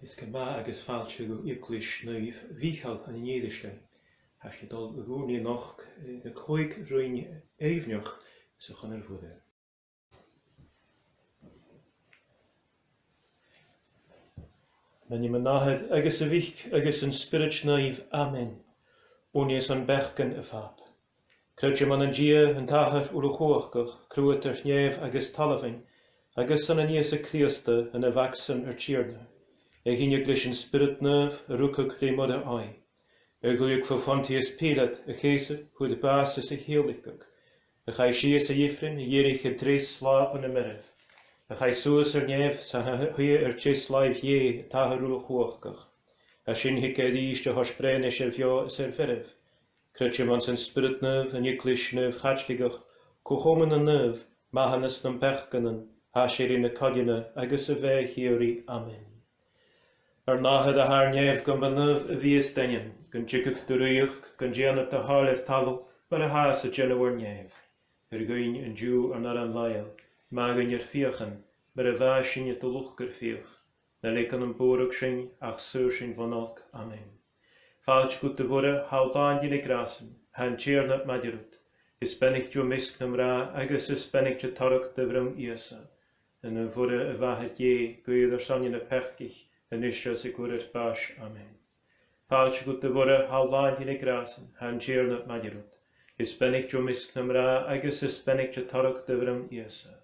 Is gema agus fáilte go iaclis nuamh bhíchal an inéadiste. Has je dal gúrní noch na cóig roin éivneach sa chunar bhuda. Na ni manahad agus a bhích agus an spirit nuamh Amen. Ónies an bechgan a fab. Cruide man an dia an tachar ur a chóachgach, cruat ar neamh agus talafin, agus san aníos a críosta an a vaxan ar tíirna. Híine glis an spirit nuamh a rúcag lé mud a ai. Gluig fa fontias Pilat a chésa chu de basis a héalicag. A chai sias a dhifrin a dhéirich a drés sláv an a merif. A chai suas ar neamh san huia ar tis laif dhé tachar ur a chóachgach. A sin hic a ríist a hospréin is ar bheo is ar ferif. Cruide man san spirit nuamh an iaclis nuamh chatfigach, cochoman an nuamh, mahanas nan bechganan, ha sér na codina agus a bheith hiúri. Amen. Ar náthad a haar neamh gan banúh a bhíos dainam, gan tícach doríoch, gan déanamh a háir talú, mar a háas a déanamhar neamh. Gaoin an dú ar nar an lail, mágan ar fiochan, mar a bheith sin a dulúchgur fioch. Na lecan an bórach sin ach súr sin vonach. Amen. Fáilt go de bhura háldáin dína grasan, han tíarna maidirút. Is bennig dú misc nam rá agus is bennig de tarach de bhrum íasa. En an bhura a bheithe dé goiad ar sanne na pechgich, en isja sig goeder baas. Amen. Fáilte go de bhura háldáin dína grasan, han tíarna maidirút. Is bennig dú misc nam rá agus is bennig de tarach de bhrum íasa.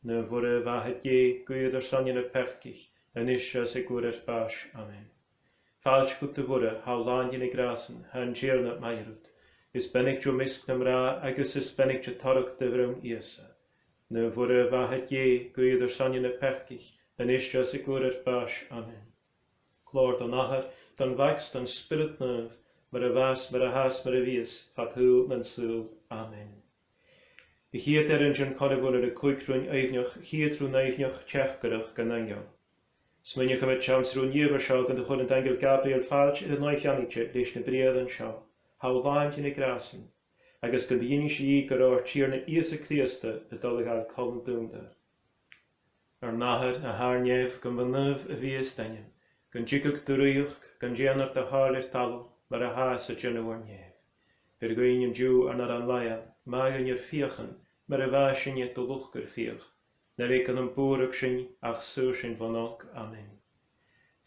Na bhura a bheithe dé goiad ar sanne na pechgich, en isja sig goeder baas. Amen. Fáilte go de bhura háldáin dína grasan, han tíarna maidirút. Is bennig dú misc nam rá agus is bennig de tarach de bhrum íasa. Na bhura a bheithe dé goiad ar sanne na pechgich, en isja sig goeder baas. Amen. Lord an ahar, dan vaxt an spirit nuamh, mar a bheas, mar a haas, mar a bhíos, fatú nan súl. Amen. I chiad an sin chodahúil ar a cúigrún éivneach, chiad rún éivneach teachgarach gan angel. Smuine go mit seams rún níomhar seo gan de chun an angel Gabriel fáilt ar an áithcheanite leis na bríad an seo, háldáin dína grasan, agus gan bhíine sí go ráir tíarna íos a críosta a dolagáil colm dúnda. Ar náthar a haar neamh gan banúh a bhíos dainam, gan tícach doríoch, gan déanamh a háir talú, mar a háas a déanamhar neamh. Gaoin an dú ar nar an lail, mágan ar fiochan, mar a bheith sin a dulúchgur fioch. Na lecan an bórach sin ach súr sin vonach. Amen.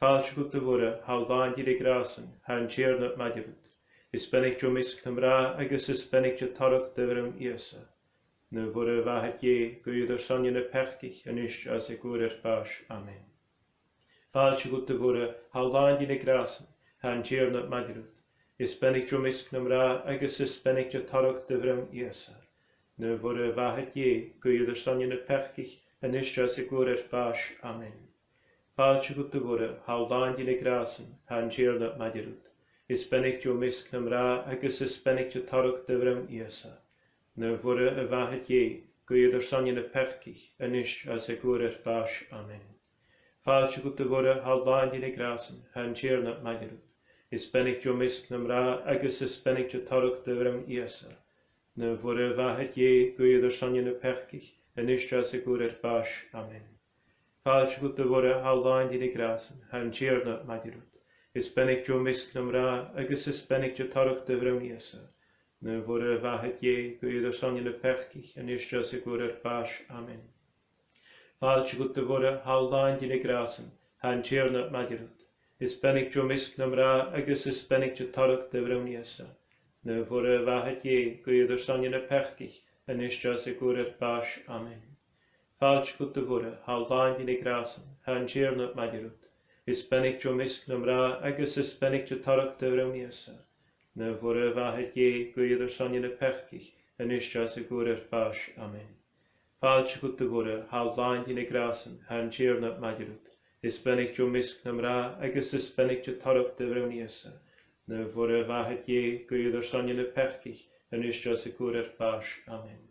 Fáilte go de bhura háldáin dína grasan, han tíarna maidirút. Is bennig dú misc nam rá agus is bennig de tarach de bhrum íasa. Na bhura a bheithe dé goiad ar sanne na pechgich, en isja sig goeder baas. Amen. Fáilte go de bhura háldáin dína grasan, han tíarna maidirút. Is bennig dú misc nam rá agus is bennig de tarach de bhrum íasa. Na bhura a bheithe dé goiad ar sanne na pechgich, en isja sig goeder baas. Amen. Fáilte go de bhura háldáin dína grasan, han tíarna maidirút. Is bennig dú misc nam rá agus is bennig de tarach de bhrum íasa. Na bhura a bheithe dé goiad ar sanne na pechgich, en isja sig goeder baas. Amen. Fáilte go de bhura háldáin dína grasan, han tíarna maidirút. Is bennig dú misc nam rá agus is bennig de tarach de bhrum íasa. Na bhura a bheithe dé goiad ar sanne na pechgich, en isja sig goeder baas. Amen. Fáilte go de bhura háldáin dína grasan, han tíarna maidirút. Is bennig dú misc nam rá agus is bennig de tarach de bhrum íasa. Na bhura a bheithe dé goiad ar sanne na pechgich, en isja sig goeder baas. Amen. Fáilte go de bhura háldáin dína grasan, han tíarna maidirút. Is bennig dú misc nam rá agus is bennig de tarach de bhrum íasa. Na bhura a bheithe dé goiad ar sanne na pechgich, en isja sig goeder baas. Amen. Fáilte go de bhura háldáin dína grasan, han tíarna maidirút. Is bennig dú misc nam rá agus is bennig de tarach de bhrum íasa. Na bhura a bheithe dé goiad ar sanne na pechgich, en isja sig goeder baas. Amen. Fáilte go de bhura háldáin dína grasan, han tíarna maidirút. Is bennig dú misc nam rá agus is bennig de tarach de bhrum íasa. Na bhura a bheithe dé goiad ar sanne na pechgich, en isja sig goeder baas. Amen.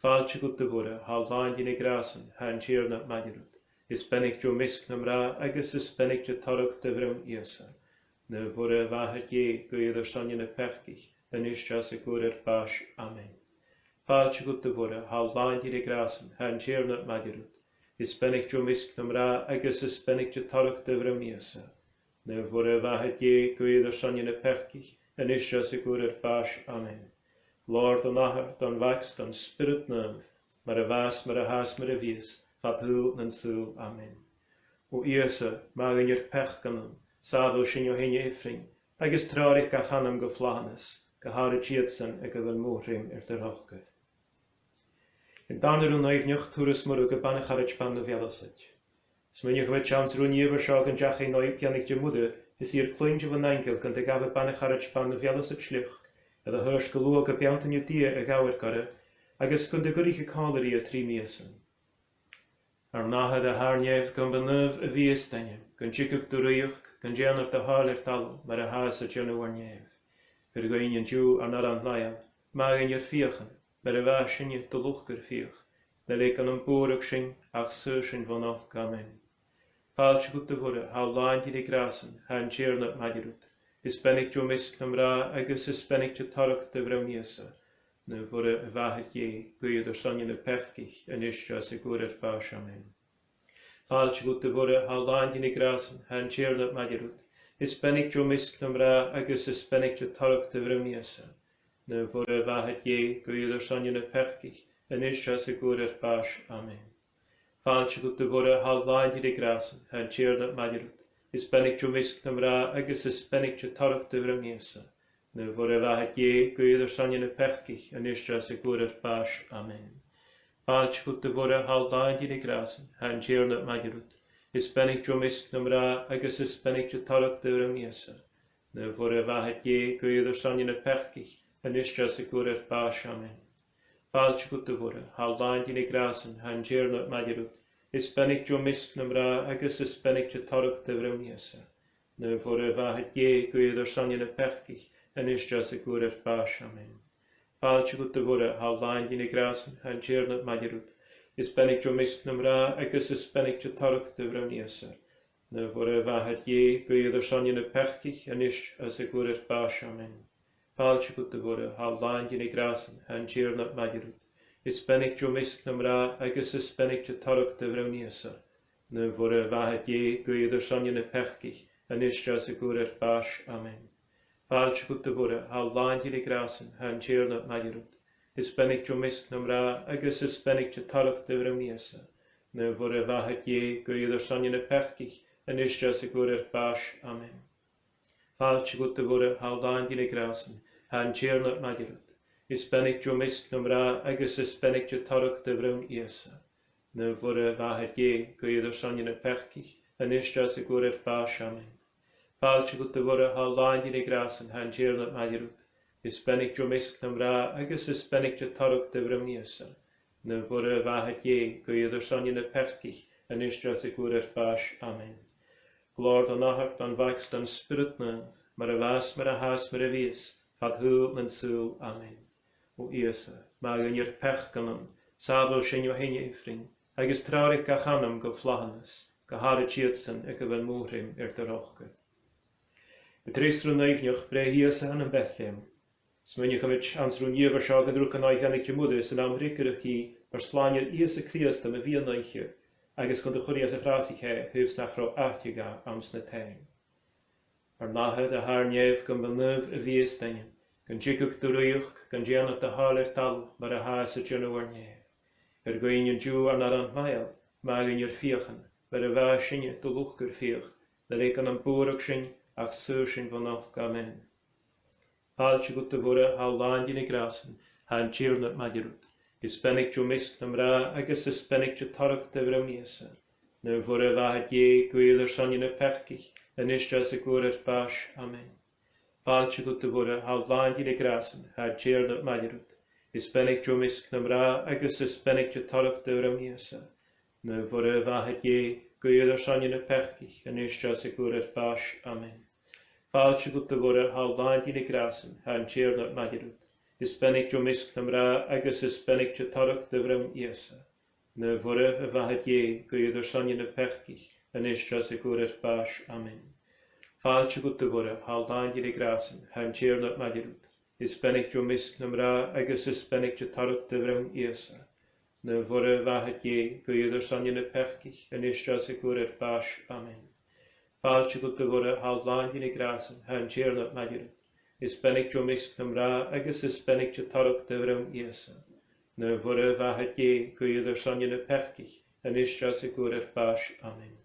Fáilte go de bhura háldáin dína grasan, han tíarna maidirút. Is bennig dú misc nam rá agus is bennig de tarach de bhrum íasa. Na bhura a bheithe dé goiad ar sanne na pechgich, en isja sig goeder baas. Amen. Fáilte go de bhura háldáin dína grasan, han tíarna maidirút. is bennig jo misk nam ra agus is bennig jo tarach de vramiasa. Ne vore vahet je goeider sanje pechkich en isja segur bash amen. Lord dan nacher, dan wax, dan spirit nerv, maar was, maar haas, maar vies, vat hul en sul amen. O Ierse, mag in je pechkanen, sado sin jo hinje ifring, agus trarig ga chanam geflahanes, gehare tjietsen ag wel morim te rochget. In dander un neifnjoch toerisme ruge banne charich ban de velasset. Sminje gwet chans run jever sjog en jache noip janik je moeder, is hier kleintje van enkel kan de gave banne charich ban de velasset schlich, en de heurs geloog op janten je die a gauwer karre, agus kun de gurige kalerie trimiesen. Nahe de haarnjev kan benev a viestanje, kan chikuk de ruig, kan janer de haarler tal, maar a haas het jene warnjev. Vergoin je ju an arant laia, maar in je viergen, maar a waasjen je te luchker vier, de leken een boerig sin, ach sursin van af kamen. Falsch goed te worden, hou laantje de grasen, haan tjernat madjerut, is bennig jo misk nam ra, agus is bennig je tarok de vroniese, nu worden a wahet je, goeie door sanje pechkich, en isja segur baas amen. Falsch goed te worden, hou laantje de grasen, haan tjernat madjerut, is bennig jo misk nam ra, agus is bennig je tarok de vroniese, nu worden a wahet je, goeie door sanje pechkich, en isja segur baas amen. Falsch goed te worden, hou laantje de grasen, haan tjernat madjerut, is bennig jo misk nam ra, agus is bennig je tarok de vroniese, nu worden wahet je, goeie door sanje pechkich, en isja segur baas amen. Falsch goed te worden, hou laantje de grasen, haan tjernat madjerut, is bennig jo misk nam ra, agus is bennig je tarok de vroniese, nu worden wahet je, goeie door sanje pechkich, en isja segur baas amen. Falsch goed te worden, hou laantje de grasen, haan tjernat madjerut, is bennig jo misk nam ra, agus is bennig je tarok de vroniese, nu worden wahet je, goeie door sanje pechkich, en isja segur baas amen. Falsch goed te worden, hou laantje de grasen, haan tjernat madjerut, is bennig jo misk nam ra, agus is bennig je tarok de vroniese, nu worden wahet je, goeie door sanje pechkich, en isja segur baas amen. Falsch goed te worden, hou laantje de grasen, haan tjernat madjerut, is bennig jo misk nam ra, agus is bennig je tarok de vroniese, nu worden wahet je, goeie door sanje pechkich, en isja segur baas amen. Falsch goed te worden, hou laantje de grasen, haan tjernat madjerut, is bennig jo misk nam ra, agus is bennig je tarok de vroniese, nu worden wahet je, goeie door sanje pechkich, en isja segur baas amen. Falsch goed te worden, hou laantje de grasen, haan tjernat madjerut, is bennig jo misk nam ra, agus is bennig je tarok de vroniese, nu worden wahet je, goeie door sanje pechkich, en isja segur baas amen. Falsch goed te worden, hou laantje de grasen, haan tjernat madjerut, is bennig jo misk nam ra, agus is bennig je tarok de vroniese, nu worden wahet je, goeie door sanje pechkich, en isja segur baas amen. Glor dan nacher, dan wax, dan spirit nerv, maar a was, maar a haas, maar a vies, vat hul en sul amen. O Ierse, mag in je pechkanen, sado sin jo hinje ifring, agus traurig ga chanam go flahanes, gehare tjietsen, ek wel morim te rochget. Het ristru neifnjoch bre hiese an een Bethlehem. Sminje gemit ans run jever sjag en drukken naich anik je moeder, sen am rikkerig hi, verslanje iese krieste me wie neiche, agus kon de churias a frasig he, heus nach ro achtjega ans ne tein. Nahe de haar njev kan benev a viestanje, kan tjikuk de ruig, kan janat de haarler tal, maar a haas het jene warnjev. Goeien je ju an arant mail, mag in je viergen, maar a waasje te luchker vier, de leken een boerig sin, ach sursin van af amen. Falsch goed te worden, hou laantje de grasen, haan tjernat madjerut, is bennig jo misk nam ra, agus is bennig je tarok de vroniese, nu worden wahet je, goeie door sanje pechkich, en isja segur baas amen. Falsch goed te worden, hou laantje de grasen, haan tjernat madjerut, is bennig jo misk nam ra, agus is bennig je tarok de vroniese, nu worden wahet je, goeie door sanje pechkich, en isja segur baas amen. Falsch goed te worden, hou laantje de grasen, haan tjernat madjerut, is bennig jo misk nam ra, agus is bennig je tarok de vroniese, nu worden wahet je, goeie door sanje pechkich, en isja segur baas amen. Falsch goed te worden, hou laantje de grasen, haan tjernat madjerut, is bennig jo misk nam ra, agus is bennig je tarok de vroniese, na bhore bhaithe dé, go idir sonne na pechkich, an istra sa gúr báis. Amen. Fáilte go de bhore haldláin na grasan, han tíirna maidirut. Is bennig jo misk nam ra, agus is bennig jo tarok de vrum iesa. Na bhore bhaithe dé, go idir sonne na pechkich, an istra sa gúr báis. Amen.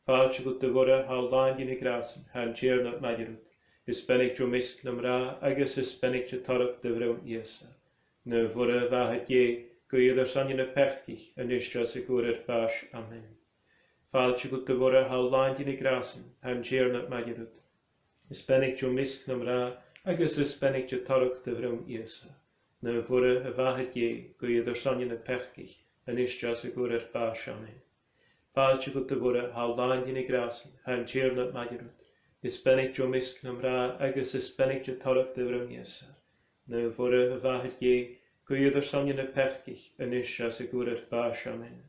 Fáilte go de bhore haldláin na grasan, han tíirna maidirut. Is bennig jo misk nam ra, agus is bennig jo tarok de vrum iesa. Na bhore bhaithe dé, go idir sonne na pechkich, an istra sa gúr báis. Amen. Fáilte go de bhore haldláin na grasan, han tíirna maidirut. Is bennig jo misk nam ra, agus is bennig jo tarok de vrum iesa. Na bhore bhaithe dé, go idir sonne na pechkich, an istra sa gúr báis. Amen. Fáilte go de bhore haldláin na grasan, han tíirna maidirut. Is bennig jo misk nam ra, agus is bennig jo tarok de vrum iesa. Na bhore bhaithe dé, go idir sonne na pechkich, an istra sa gúr báis. Amen.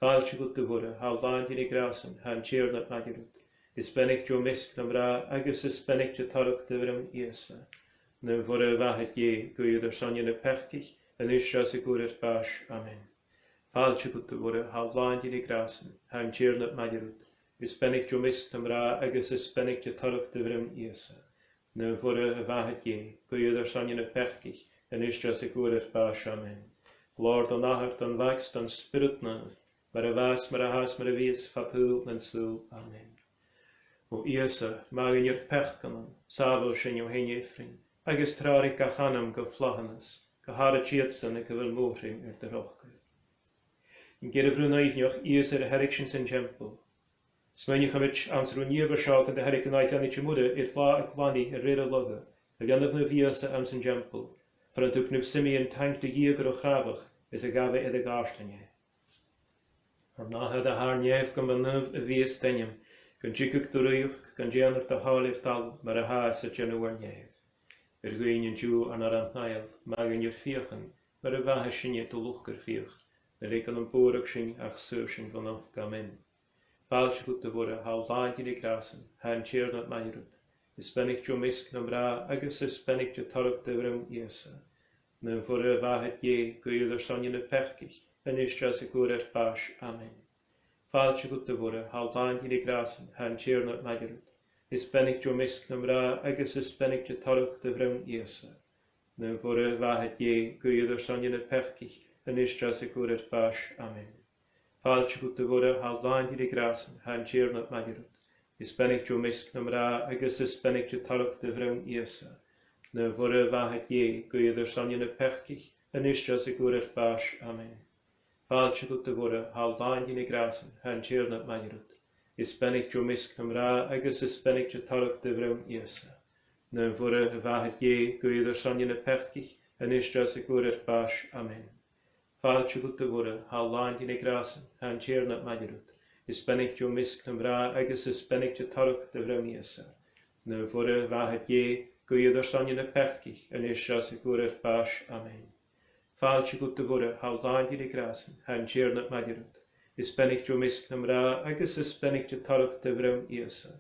Fáilte go de bhore haldláin na grasan, han tíirna maidirut. Is bennig jo misk nam ra, agus is bennig jo tarok de vrum iesa. Na bhore bhaithe dé, go idir sonne na pechkich, an istra sa gúr báis. Amen. Fáilte go de bhore haldláin na grasan, han tíirna maidirut. Is bennig jo misk nam ra, agus is bennig jo tarok de vrum iesa. Na bhore bhaithe dé, go idir sonne na pechkich, an istra sa gúr báis. Amen. Lord an nachart an vaxt an spirit na, mar a vas, mar a has, mar a vies, fatul en sul. Amen. O iesa, mag in your pechkanan, sabo sin jo hen efrin, agus trarik a chanam go flahanas, go hara tjeetsan ek wil moring de rochke. In gere vrunnaivnjoch iesa de herikshins in jempel. Smenjichamich ans runievershaak en de herik naith anitje moede, la akwani rere logge, a gandav nu viesa ams in jempel, for an tuk nu Simeon tank de gieger o chavach, is a gave e de gaarstanje. Nahe de haar njef gom an nuv a vies tenjem, gan jikuk de ruich, gan jeanar de halif tal, mar a haas a jenuar njef. Guin ju an ar an nail, mag in jur viechen, mar a vahe sinje te luchker viech, de rik an boerig sin ach sursin van och gamin. Fáilte go de bhore haldláin na grasan, han tíirna maidirut. Is bennig jo misk nam ra, agus is bennig jo tarok de vrum iesa. Na bhore bhaithe dé, go idir sonne na pechkich, an istra sa gúr báis. Amen. Fáilte go de bhore haldláin na grasan, han tíirna maidirut. Is bennig jo misk nam ra, agus is bennig jo tarok de vrum iesa. Na bhore bhaithe dé, go idir sonne na pechkich, an istra sa gúr báis. Amen. Fáilte go de bhore haldláin na grasan, han tíirna maidirut. Is bennig jo misk nam ra, agus is bennig jo tarok de vrum iesa. Na bhore bhaithe dé, go idir sonne na pechkich, an istra sa gúr báis. Amen. Fáilte go de bhore haldláin na grasan, han tíirna maidirut. Is bennig jo misk nam ra, agus is bennig jo tarok de vrum iesa. Na bhore bhaithe dé, go idir sonne na pechkich, an istra sa gúr báis. Amen. Fáilte go de bhore haldláin na grasan, han tíirna maidirut. Is bennig jo misk nam ra, agus is bennig jo tarok de vrum iesa. Na bhore bhaithe dé, go idir sonne na pechkich, an istra sa gúr báis. Amen. Fáilte go de bhore haldláin na grasan, han tíirna maidirut. Is bennig jo misk nam ra, agus is bennig jo tarok de vrum iesa.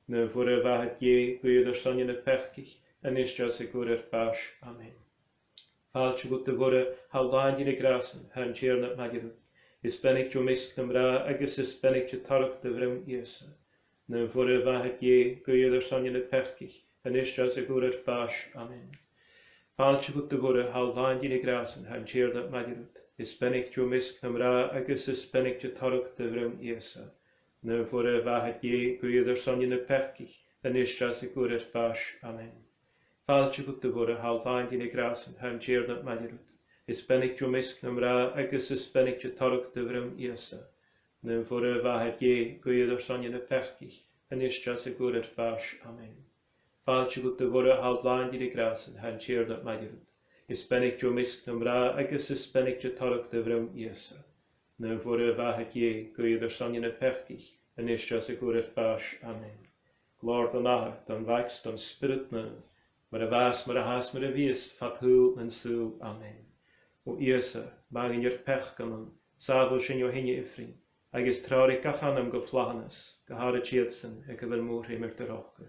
Na bhore bhaithe dé, go idir sonne na pechkich, an istra sa gúr báis. Amen. Fáilte go de bhore haldláin na grasan, han tíirna maidirut. Is bennig jo misk nam ra, agus is bennig jo tarok de vrum iesa. Na bhore bhaithe dé, go idir sonne na pechkich, an istra sa gúr báis. Amen. Fáilte go de bhore haldláin na grasan, han tíirna maidirut. Is bennig jo misk nam ra, agus is bennig jo tarok de vrum iesa. Na bhore bhaithe dé, go idir sonne na pechkich, an istra sa gúr báis. Amen. Fáilte go de bhore haldláin na grasan, han tíirna maidirut. Is bennig jo misk nam ra, agus is bennig jo tarok de vrum iesa. Na bhore bhaithe dé, go idir sonne na pechkich, an istra sa gúr báis. Amen. Fáilte go de bhore haldláin na grasan, han tíirna maidirut. Is bennig jo misk nam ra, agus is bennig jo tarok de vrum iesa. Na bhore bhaithe dé, go idir sonne na pechkich, an istra sa gúr báis. Amen. Lord an nachart an vaxt an spirit na, mar a vas, mar a has, mar a vies, fatul en sul. Amen. O iesa, mag in your pechkanan, sabo sin jo hinje ifrin, agus trarik a chanam go flahanas, go hara tjeetsen, ek a vil moorhe de rochke.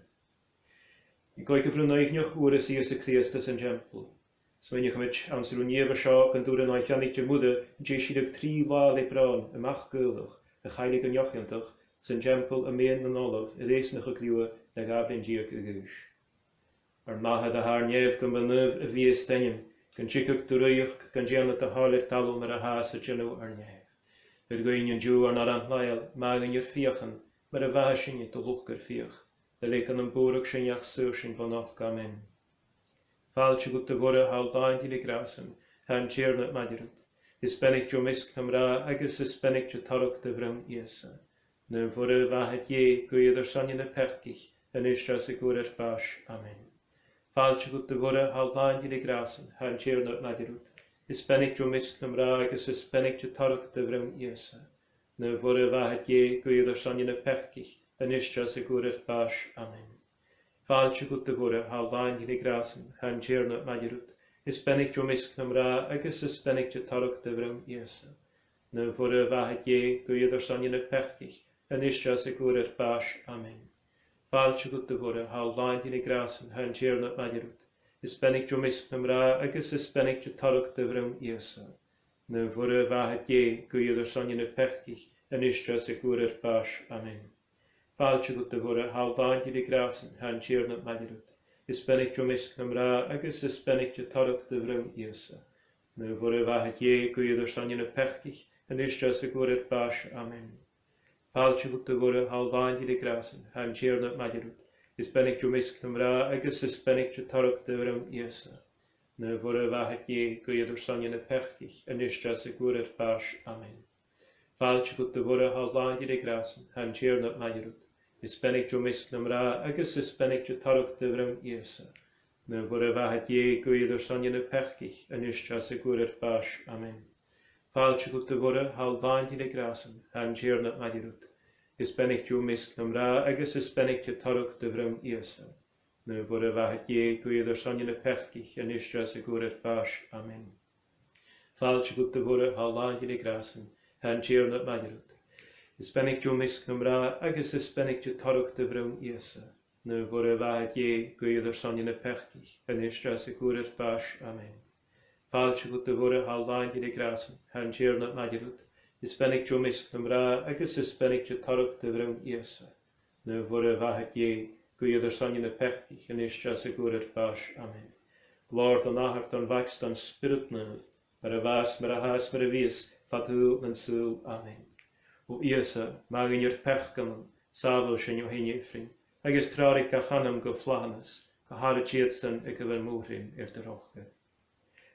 I goike vrun naivnjoch oeres Iesa Christus in jempel. Swy'n chymryd amser o'n nief y sio gan dŵr yn o'i fiannig dy mwyd jes i'r 3 fal ei bron y mach gylwch y chailig yn iochiantach sy'n jempel y mean yn olaf y reis nach y criwa na gaflin diag y gwysh. Ar mahad a haar nief gan bynyf y fi estenim gan chicag dwrwych gan gianat a harlig talw mar a haas y genw ar nief. Yr gwyn yn diw ar narant lael mag yn i'r fiachan mar a faha sy'n i dylwch gyr fiach y legan yn bwrwg sy'n iach syr sy'n bonoch gamen. Falch gut de vorre hal daint in de grasen, han tjerne madjerut. Is bennig jo misk nam ra, agus is bennig jo tarok de vrum iesa. Nu vorre va het je, goeieder sanjen de perkich, en istra se goeder baas. Amen. Falch gut de vorre hal daint in de grasen, han tjerne madjerut. Is bennig jo misk nam ra, agus is bennig jo tarok de vrum iesa. Nu vorre va het je, goeieder sanjen de perkich, en istra se goeder baas. Amen. Falch gut de vorre hal daint in de grasen, han tjerne madjerut. Is bennig jo misk nam ra, agus is bennig jo tarok de vrum iesa. Nu vorre va het je, goeieder sanjen de perkich, en istra se goeder baas. Amen. Falch gut de vorre hal daint in de grasen, han tjerne madjerut. Is bennig jo misk nam ra, agus is bennig jo tarok de vrum iesa. Nu vorre va het je, goeieder sanjen de perkich, en istra se goeder baas. Amen. Falch gut de vorre hal daint in de grasen, han tjerne madjerut. Is bennig jo misk nam ra, agus is bennig jo tarok de vrum iesa. Nu vorre va het je, goeieder sanjen de perkich, en istra se goeder baas. Amen. Falch gut de vorre hal daint in de grasen, han tjerne madjerut. Is bennig jo misk nam ra, agus is bennig jo tarok de vrum iesa. Nu vorre va het je, goeieder sanjen de perkich, en istra se goeder baas. Amen. Falch gut de vorre hal daint in de grasen, han tjerne madjerut. Is bennig jo misk nam ra, agus is bennig jo tarok de vrum iesa. Nu vorre va het je, goeieder sanjen de perkich, en istra se goeder baas. Amen. Falch gut de vorre hal daint in de grasen, han tjerne madjerut. Is bennig jo misk nam ra, agus is bennig jo tarok de vrum iesa. Nu vorre va het je, goeieder sanjen de perkich, en istra se goeder baas. Amen. Falch gut de vorre hal daint in de grasen, han tjerne madjerut. Is bennig jo misk nam ra, agus is bennig jo tarok de vrum iesa. Nu vorre va het je, goeieder sanjen de perkich, en istra se goeder baas. Amen. Falch gut de vorre hal daint in de grasen, han tjerne madjerut. Is bennig jo misk nam ra, agus is bennig jo tarok de vrum iesa. Nu vorre va het je, goeieder sanjen de perkich, en istra se goeder baas. Amen. Glor dan ahart dan vakst dan spirit nu, maar a vas, maar a haas, maar a vies, vat hul en sul. Amen. O iesa, mag in jyr pechgan, safel sy'n yw hyn eifrin, agus trarig a chanam go flahanas, ga har y tjeedsen ag y fan mwrin i'r dyrochgad.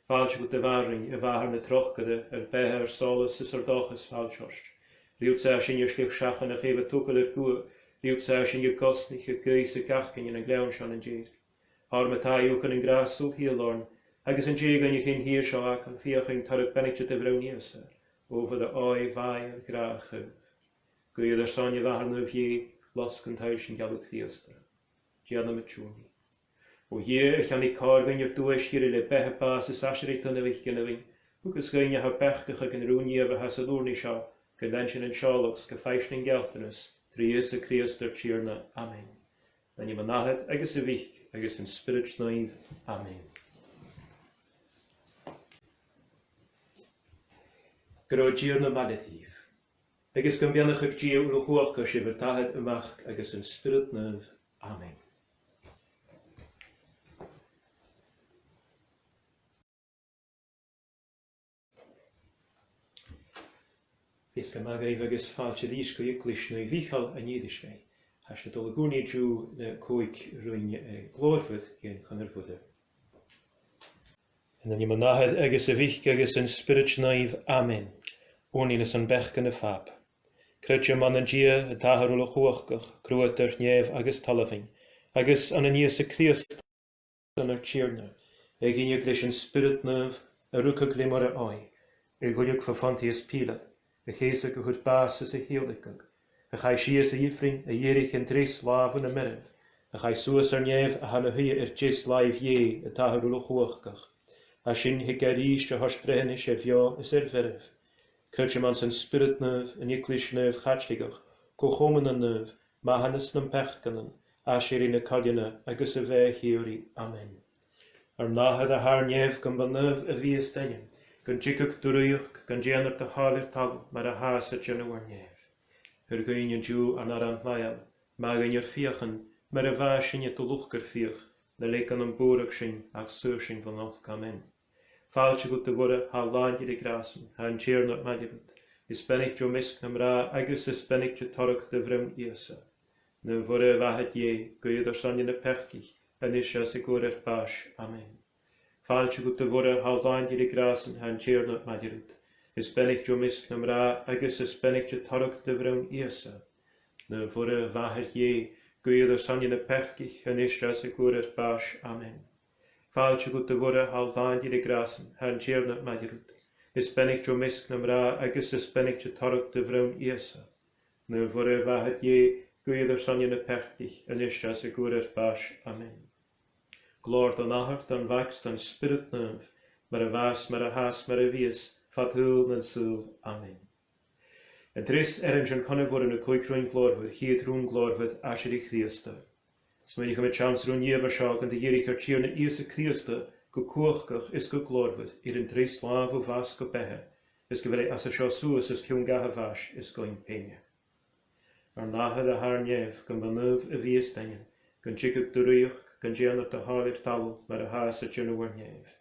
Falch gwt y farin y fahar na trochgade beher solus y sordochus falchost. Liwt sa sy'n ysgych siachan a chef y tŵgl i'r gwyr, liwt sa sy'n yw gosnich y gys y gachgyn yn y glewn sian yn jyd. Har me tai ucan yn graswl hielorn, agus yn jyd yn ych hyn hir sio ac yn fiach yn tarag bennig jyt y frawni ysa. Over de oi vai graag. Goeieder sonje waren of je los kunt huisje Gaelic Rosary. Gianna met Juni. O hier gaan ik kargen je toe hier le behe pas is asherit aan de weg genewing. Hoe geschijn je haar pechtige en roenje we haselurni sha. Gedenchen en Sherlocks gefeischen geltenis. Triese Christer Chirna. Amen. Dan je manahet agus a wich agus in spirit naive. Amen. Gro Chirna Madativ. Agus gan bianach ag diw yw'r chwach go sif tahed ymach agus in spirit naive. Amen. Fes gan mag eif agus falch ydys go yglis neu fichal a nidysgau. Hasht ydol y gwrni diw na coig rwy'n glorfyd gen chynnerfwyd. En dan je manahed agus a vich agus in spirit naive. Amen. Onin is an bech gan y fab. Crichton man an dia a tahar ul a chwachgach, grwyd yr nief agus talafing, agus an a nies a Christ an ar tjirna, ag in yglis in spirit naive a rwca glimmer a oi, ag gwylig fafantius pilad, a cheisa go hwyd bas as a heeligag, a chai sias a yifrin a yerich in dres laaf an a merev, a chai suas ar nief a han a huia jis laif ye a tahar ul a chwachgach, a sin higarish a horsbrehenish vio is verf. Crichton man zijn spirit naive en yklis naive chatligach, go chomen an naive, ma hannes nam pechganen, asher in a kadjana agus a veh hiori. Amen. náhad a haar nef gan banöv a vi stenjen, gan chikuk duruch, gan jener de halir tal, mar a haas a tjennuar nef. Gain Jew an aran mayal, mag in your fiachen, mar a vaashin je te luchker fiach, de lekan an boerig sin, ach surshin van nog kamen. Faaltje goed te worden, haal laantje de grasen, han cheer not madjebut. Is pennicht jo misk nam ra, agus is pennicht je tork de vrim iesa. Nu vore wahet je, goeie der sanje de pechkich, en is ja segur baas, amen. Faaltje goed te worden, haal laantje de grasen, han cheer not madjebut. Is pennicht jo misk nam ra, agus is pennicht je tork de vrim iesa. Nu vore wahet je, goeie der sanje de pechkich, en is ja segur baas, amen. Faaltje goed te worden, haal laantje de grasen, han cheer not madjebut. Is pennicht jo misk nam ra, agus is pennicht je tork de vrim iesa. Nu vore wahet je, goeie der sanje de pechkich, en is ja segur baas, amen. Glor dan ahert, dan wakst, dan spirit neuf, maar a waas, maar a haas, maar a wies, vat hul en sul, amen. En tris ergen konne worden een koikroin glorvud, hiet roen glorvud, asher i Christe. Smen ik met chams roen jeberschak, en de jerig archierne Ise Christe, go koorkig is go glorvud, in tris laaf of vas go behe, is gewere as a chasuus is kion gaha vash, is going penje. Nahe de haar nef, gan banöv a vies denjen, gan chikuk de ruich, gan jener de halir tal, maar a haas a tjennuar nef.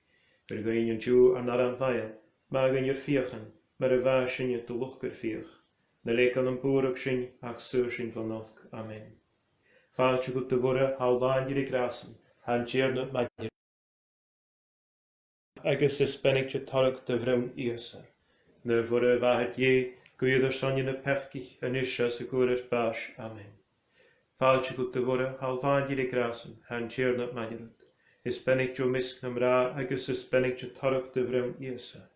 Gain Jew an aran mayal, mag in your fiachen, maar a vaashin je te luchker fiach. De lekan an boerig sin, ach surshin van nog, amen. Faaltje goed te worden, haal laantje de grasen, han tjernut madje. Agus is pennicht je tork de vrim iesa. Nu vore wahet je, goeie der sanje de pechkich, en is ja segur baas, amen. Faaltje goed te worden, haal laantje de grasen, han tjernut madje. Is pennicht jo misk nam ra, agus is pennicht je tork de vrim iesa.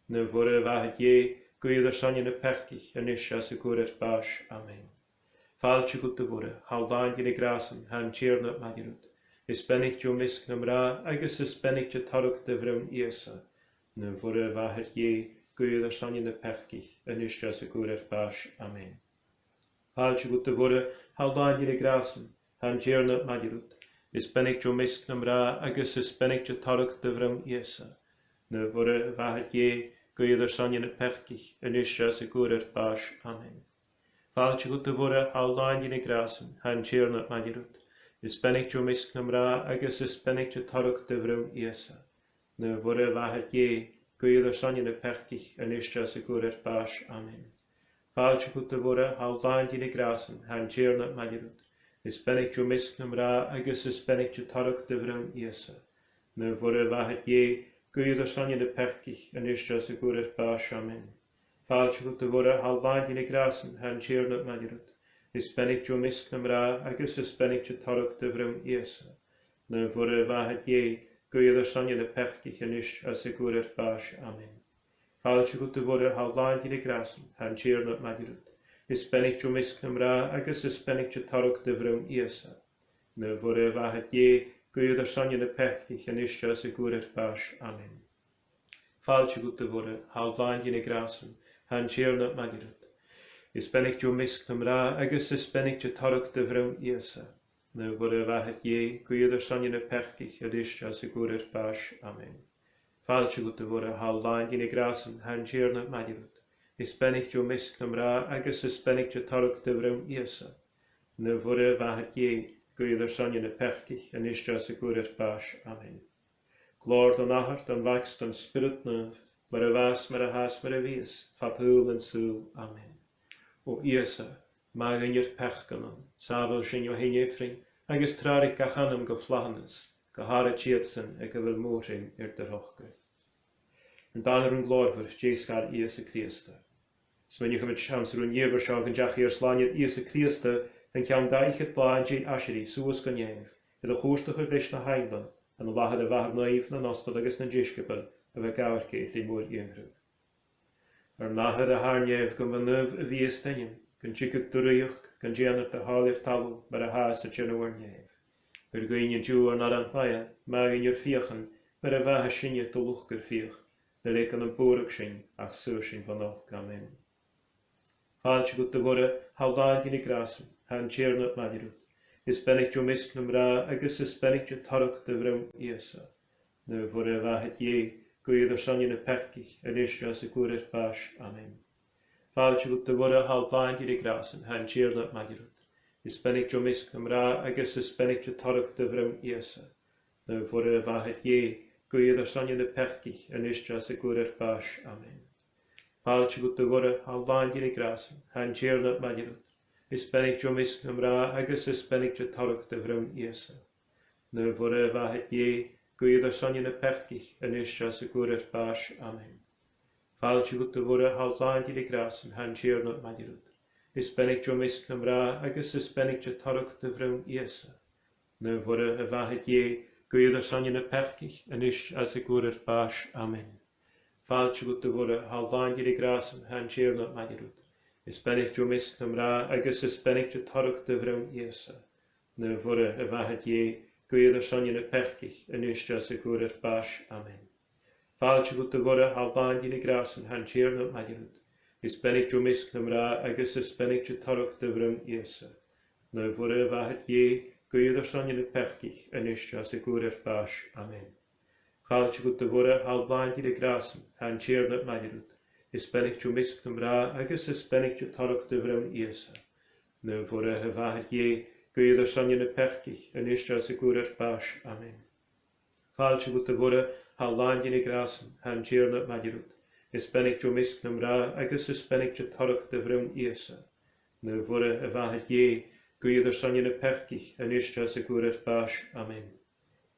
Nu vore wahet je, goeie der sanje de pechkich, en is ja segur baas, amen. Faaltje goed te worden, haal laantje de grasen, han tjernut madje. Is pennicht jo misk nam ra, agus is pennicht je tork de vrim iesa. Nu vore wahet je, goeie der sanje de pechkich, en is ja segur baas, amen. Faaltje goed te worden, haal laantje de grasen, han tjernut madje. Is pennicht jo misk nam ra, agus is pennicht je tork de vrim iesa. Nu vore wahet je, goeie der sanje de pechkich, en is ja segur baas, amen. Faaltje goed te worden, haal laantje de grasen, han tjernut madje. Is pennicht jo misk nam ra, agus is pennicht je tork de vrim iesa. Nu vore wahet je, goeie der sanje de pechkich, en is ja segur baas, amen. Faaltje goed te worden, haal laantje de grasen, han tjernut madje. Is pennicht jo misk nam ra, agus is pennicht je tork de vrim iesa. Nu vore wahet je, goeie der sanje de pechkich, en is ja segur baas, amen. Faaltje goed te worden, haal laantje de grasen, han tjernut madje. Is pennicht jo misk nam ra, agus is pennicht je tork de vrim iesa. Nu vore wahet je, goeie der sanje de pechkich, en is ja segur baas, amen. Faaltje goed te worden, haal laantje de grasen, han tjernut madje. Is pennicht jo misk nam ra, agus is pennicht je tork de vrim iesa. Nu vore wahet je, goeie der sanje de pechkich, en is ja segur baas, amen. Faaltje goed te worden, haal laantje de grasen, han tjernut madje. Is pennicht jo misk nam ra, agus is pennicht je tork de vrim iesa. Nu vore wahet je, goeie der sanje de pechkich, en is ja segur baas, amen. Faaltje goed te worden, haal laantje de grasen, han tjernut madje. Is pennicht jo misk nam ra, agus is pennicht je tork de vrim iesa. Nu vore wahet je, goeie der sanje de pechkich, en is ja segur baas, amen. Glor dan ahert, dan wakst, dan spirit neuf, maar a waas, maar a haas, maar a wies, vat hul en sul, amen. O iesa, mag in your pechganon, sabel sin jo hein efring, agus trarik gachanam go flahanes, go hare tjietsen, ek wil moorring der hochge. En dan een glorver, jeeskar Ise Christe. Smen je met chams roen jeberschak en jach hier slanjet Ise Christe, en kjam daich het blaan jeen asheri, soos kan jeef, en de goestiger lis na heimdan, en de lache de waard naïef na nostad agus na jiskepel, en we gaarkeet die moor ingrug. Nahe de haar jeef kan benöv a vies denjen, kan chikuk de ruich, kan jener de halir tal, maar a haas a tjennuar jeef. Gain Jew an aran mayal, mag in your fiachen, maar a wahe sinje te luchker fiach, de lekan an boerig sin, ach surshin van nog, amen. Faaltje goed te worden, haal laantje de grasen, han tjernut madje. Is pennicht jo misk nam ra, agus is pennicht je tork de vrim iesa. nu voor de waheid je, kun je er sonje de pechkig, en is als ik het baas. Amen. Vadertje goed te worden, haal vaant je de grasen, han cheerlet magirut. Is ben ik jo misk hem ra, agus is ben ik jo torg de vrum iese. Nu voor de waheid je, kun je er sonje de pechkig, en is als ik het baas. Amen. Vadertje goed te worden, haal vaant je de grasen, han cheerlet magirut. Is ben ik jo misk hem ra, agus is ben ik jo torg de vrum iese. Nu voor de waheid je, kun je er sonje de pechkig, en is als ik het baas. Amen. Vadertje goed te worden, haal zaant je de grasen, han cheerlet magirut. Is ben ik jo misk hem ra, agus is ben ik jo torg de vrum iese. Nu voor de waheid je, kun je er sonje de pechkig, en is als ik het baas. Amen. Vadertje goed te worden, haal zaant je de grasen, han cheerlet magirut. Is ben ik jo misk hem ra, agus is ben ik jo torg de vrum iese. Nu voor de waheid je, kun je er sonje de pechkig, en is als ik het baas. Amen. Vadertje goed te worden, haal vaant je de grasen, han cheerlet magirut. Is ben ik jo misk hem ra, agus is ben ik jo torg de vrum iese. Nu voor de waheid je, kun je er sonje de pechkig, en is als ik het baas. Amen. Vadertje goed te worden, haal vaant je de grasen, han cheerlet magirut. Is ben ik jo misk hem ra, agus is ben ik jo torg de vrum iese. Nu voor de waheid je, kun je er sonje de pechkig, en is als ik het baas. Amen. Vadertje goed te worden, haal vaant je de grasen, han cheerlet magirut. Is ben ik jo misk hem ra, agus is ben ik jo torg de vrum iese. Nu voor de waheid je, kun je er sonje de pechkig, en is als ik het baas. Amen.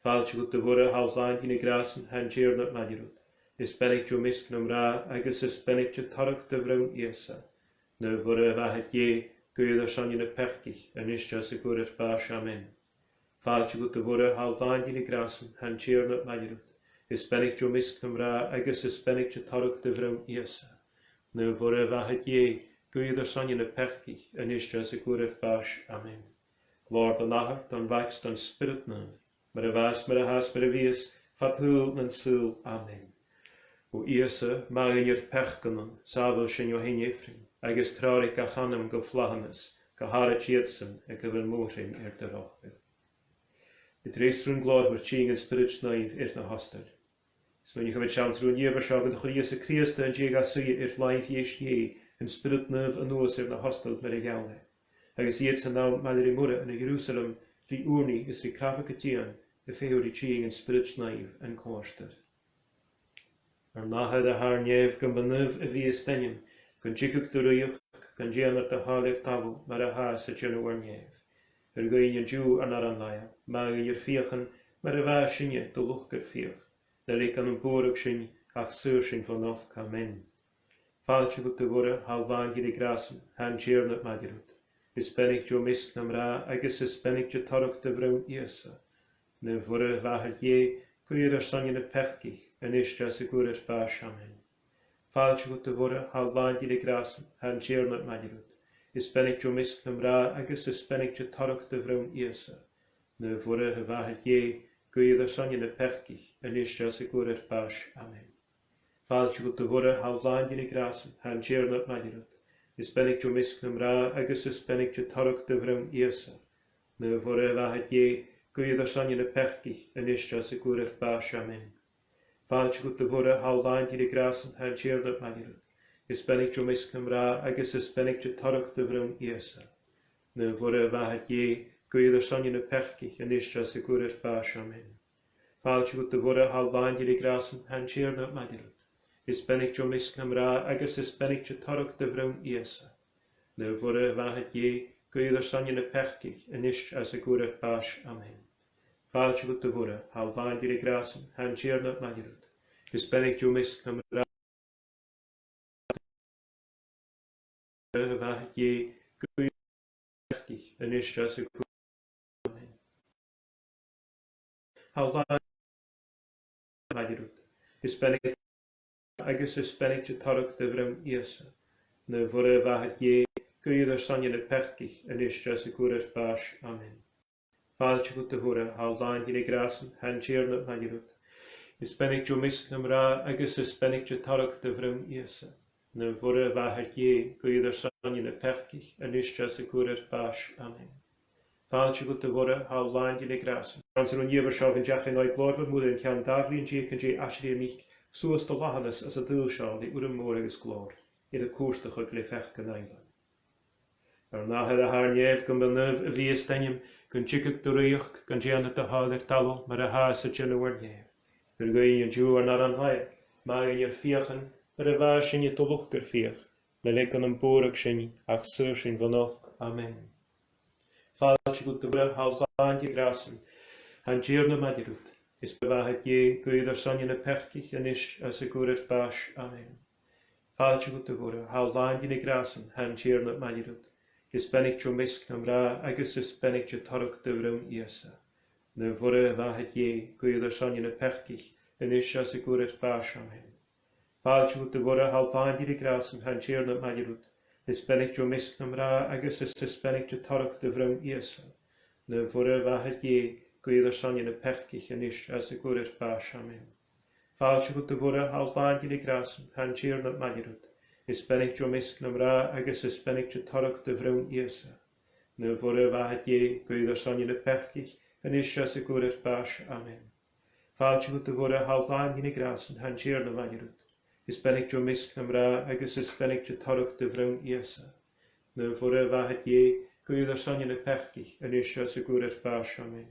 Vadertje goed te worden, haal vaant je de grasen, han cheerlet magirut. Is ben ik jo misk hem ra, agus is ben ik jo torg de vrum iese. Nu voor de waheid je, kun je er sonje de pechkig, en is als ik het baas. Amen. Vadertje goed te worden, haal vaant je de grasen, han cheerlet magirut. Is ben ik jo misk hem ra, agus is ben ik jo torg de vrum iese. Nu voor de waheid je, kun je er sonje de pechkig, en is als ik het baas. Amen. Lord de nacht, dan wijkst dan spirit nu. Maar de waas, maar de haas, maar de wies, vat hul en sul. Amen. O iese, maar in je pechkenen, sabel shin jo hin jefrin, agus traurig a chanem go flahanes, go hare tjitsen, en go wil mootring te rochber. Het reist rún glad voor ching en spirit naiv na hostel. So when you have a chance rún jever shag de chriese Christe en jega suye life yesh ye, en spirit naiv en noos na hostel met de gelne. Agus jitsen nou madere moeder in Jerusalem, die urni is de kravakatian, de feo die ching en spirit naiv en koorster. Nahe de haar neef kan benuv wie stenjen, kan chikuk de ruyuk, kan jener te haler tavu, maar de haar se jene war neef. Go in je Jew en naar een laia, maar in je viergen, maar de waasje je de luchtker vier. Dat ik aan een boerig zien, ach surschen van nog kamen. Vadertje goed te worden, haal van je de grasen, han cheerlet magirut. Is ben ik jo misk nam ra, agus is ben ik jo torg de vrum iese. Nu voor de waard je, kun je er sonje de pechkig, en is jas ik het baas. Amen. Vadertje goed te worden, haal van je de grasen, han cheerlet magirut. Is ben ik jo misk nam ra, agus is ben ik jo torg de vrum iese. Nu voor de waard je, kun je er sonje de pechkig, en is jas ik het baas. Amen. Vadertje goed te worden, haal van je de grasen, han cheerlet magirut. Is ben ik jo misk nam ra, agus is ben ik jo torg de vrum iese. Nu voor de waard je, kun je er sonje de pechkig, en is jas ik het baas. Amen. Vadertje goed te worden, haal van je de grasen, han cheerlet magirut. Is ben ik jo misk nam ra, agus is ben ik jo torg de vrum iese. Nu voor de waard je, kun je er sonje de pechkig, en is jas ik het baas. Amen. Vadertje goed te worden, haal van je de grasen, han cheerlet magirut. Is ben ik jo misk nam ra, agus is ben ik jo torg de vrum iese. Nu voor de waard je, kun je er sonje de pechkig, en is jas ik het baas. Amen. Vadertje goed te worden, haal van je de grasen, han cheerlet magirut. Is ben ik jo misk nam ra, waard je, kun je pechkig, en is jas ik het baas. Amen. Haal van je magirut. Is ben ik agus is ben ik jo torg de vrum iese. Nu voor de waard je, kun je er sonje de pechkig, en is jas ik het baas. Amen. Vadertje goed te worden, haal van je de grasen, han cheerlet magirut. Is ben ik jo misk nam ra, agus is ben ik jo torg de vrum iese. Nu voor de waard je, kun je er sonje de pechkig, en is jas ik het baas. Amen. Fáilte go do bhore há láin di grasan. An sy'n nhw'n niefer sio gan jach yn oed glorfod mwyd yn cian daflu yn jig yn jig asri yn eich sŵas do lahanas as a dŵl sio di wr y môr agos glor i'r cwrs dy chwyd le fech gan aifan. Nahed a haar nief gan belnef y fi ystenium gan jigig dy rwych gan jian at a hael i'r talo mar a haas y jyn o'r nief. Fyr gwein yn jw ar nar an hael, mae yn i'r fiachan mar a fas yn i'r dolwch gyr fiach, le le gan yn bwr ag sy'n ach syr sy'n fynoch. Amen. Fáilte go do bhore há láin di grasan, han tír na madirút, is bewaheid je gwydd ar sonja na pechkich an ish as a gwrdd bas. Amen. Fáilte go do bhore há láin di grasan, han tír na madirút, is bennig tro misk na mra agus is bennig tro torg de vrum iasa. Na bhore waheid je gwydd ar sonja na pechkich an ish as a gwrdd bas. Amen. Fáilte go do bhore há láin di grasan, han tír na madirút, is bennig tro misk na mra agus is bennig tro torg de vrum iasa. Na bhore waheid je gwydd ar sonja na pechkich an ish as a gwrdd bas. Amen. Fáilte go do bhore há láin di grasan, han tír na madirút, is bennig tro misk na mra agus is bennig tro torg de vrum iasa. Na bhore waheid je gwydd ar sonja na pechkich an ish as a gwrdd bas. Amen. Fáilte go do bhore há láin di grasan, han tír na madirút, is bennig tro misk na mra agus is bennig tro torg de vrum iasa. Na bhore waheid je gwydd ar sonja na pechkich an ish as a gwrdd bas. Amen.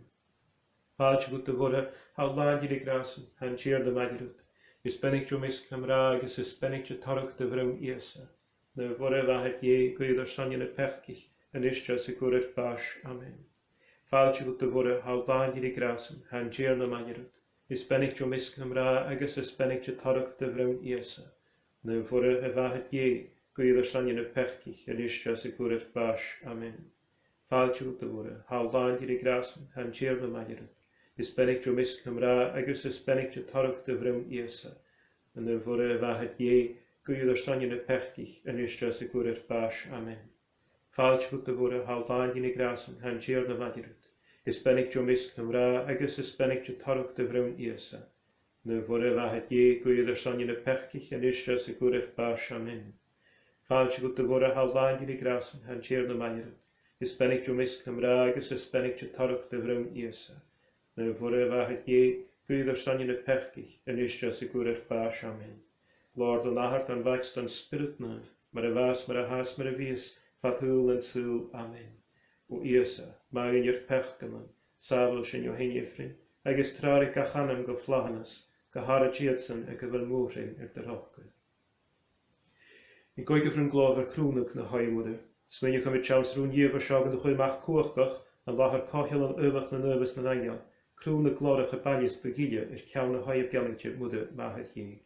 Fáilte go do bhore há láin di grasan, han tír na madirút, is bennig tro misk na mra agus is bennig tro torg de vrum iasa. Na bhore waheid je gwydd ar sonja na pechkich an ish as a gwrdd bas. Amen. Fáilte go do bhore há láin di grasan, han tír na madirút, is bennig tro misk na mra agus is bennig tro torg de vrum iasa. Na bhore waheid je gwydd ar sonja na pechkich an ish as a gwrdd bas. Amen. Fáilte go do bhore há láin di grasan, han tír na madirút, is bennig tro misk na mra agus is bennig tro torg de vrum iasa. Na bhore waheid je gwydd ar sonja na pechkich an ish as a gwrdd bas. Amen. Fáilte go do bhore há láin di grasan, han tír na madirút, is bennig tro misk na mra agus is bennig tro torg de vrum iasa. Na bhore waheid je gwydd ar sonja na pechkich an ish as a gwrdd bas. Amen. Fáilte go do bhore há láin di grasan, han tír na madirút, is bennig tro misk na mra agus is bennig tro torg de vrum iasa. Na bhore waheid je gwydd ar sonja na pechkich an ish as a gwrdd bas. Amen. Lord, an ahart an vaxt an spirit na, mar a vas, mar a has, mar a vies, fatul en sul. Amen. O iasa, mag in your pechgaman, sabels in your hinjefrin, agus trarik a chanam go flahanas, go hara tjitsen e gyfel môrin der hochgud. In goige vryn glover krúnuk na haimmoeder, smyn je kom met chans roen jever sjagen de goeie mag koorgach, en lager kochel en ubach na nervus na nanja, krúnuk glorige paljes begilje, kjaune haie pjannetje moeder mag het jeeg.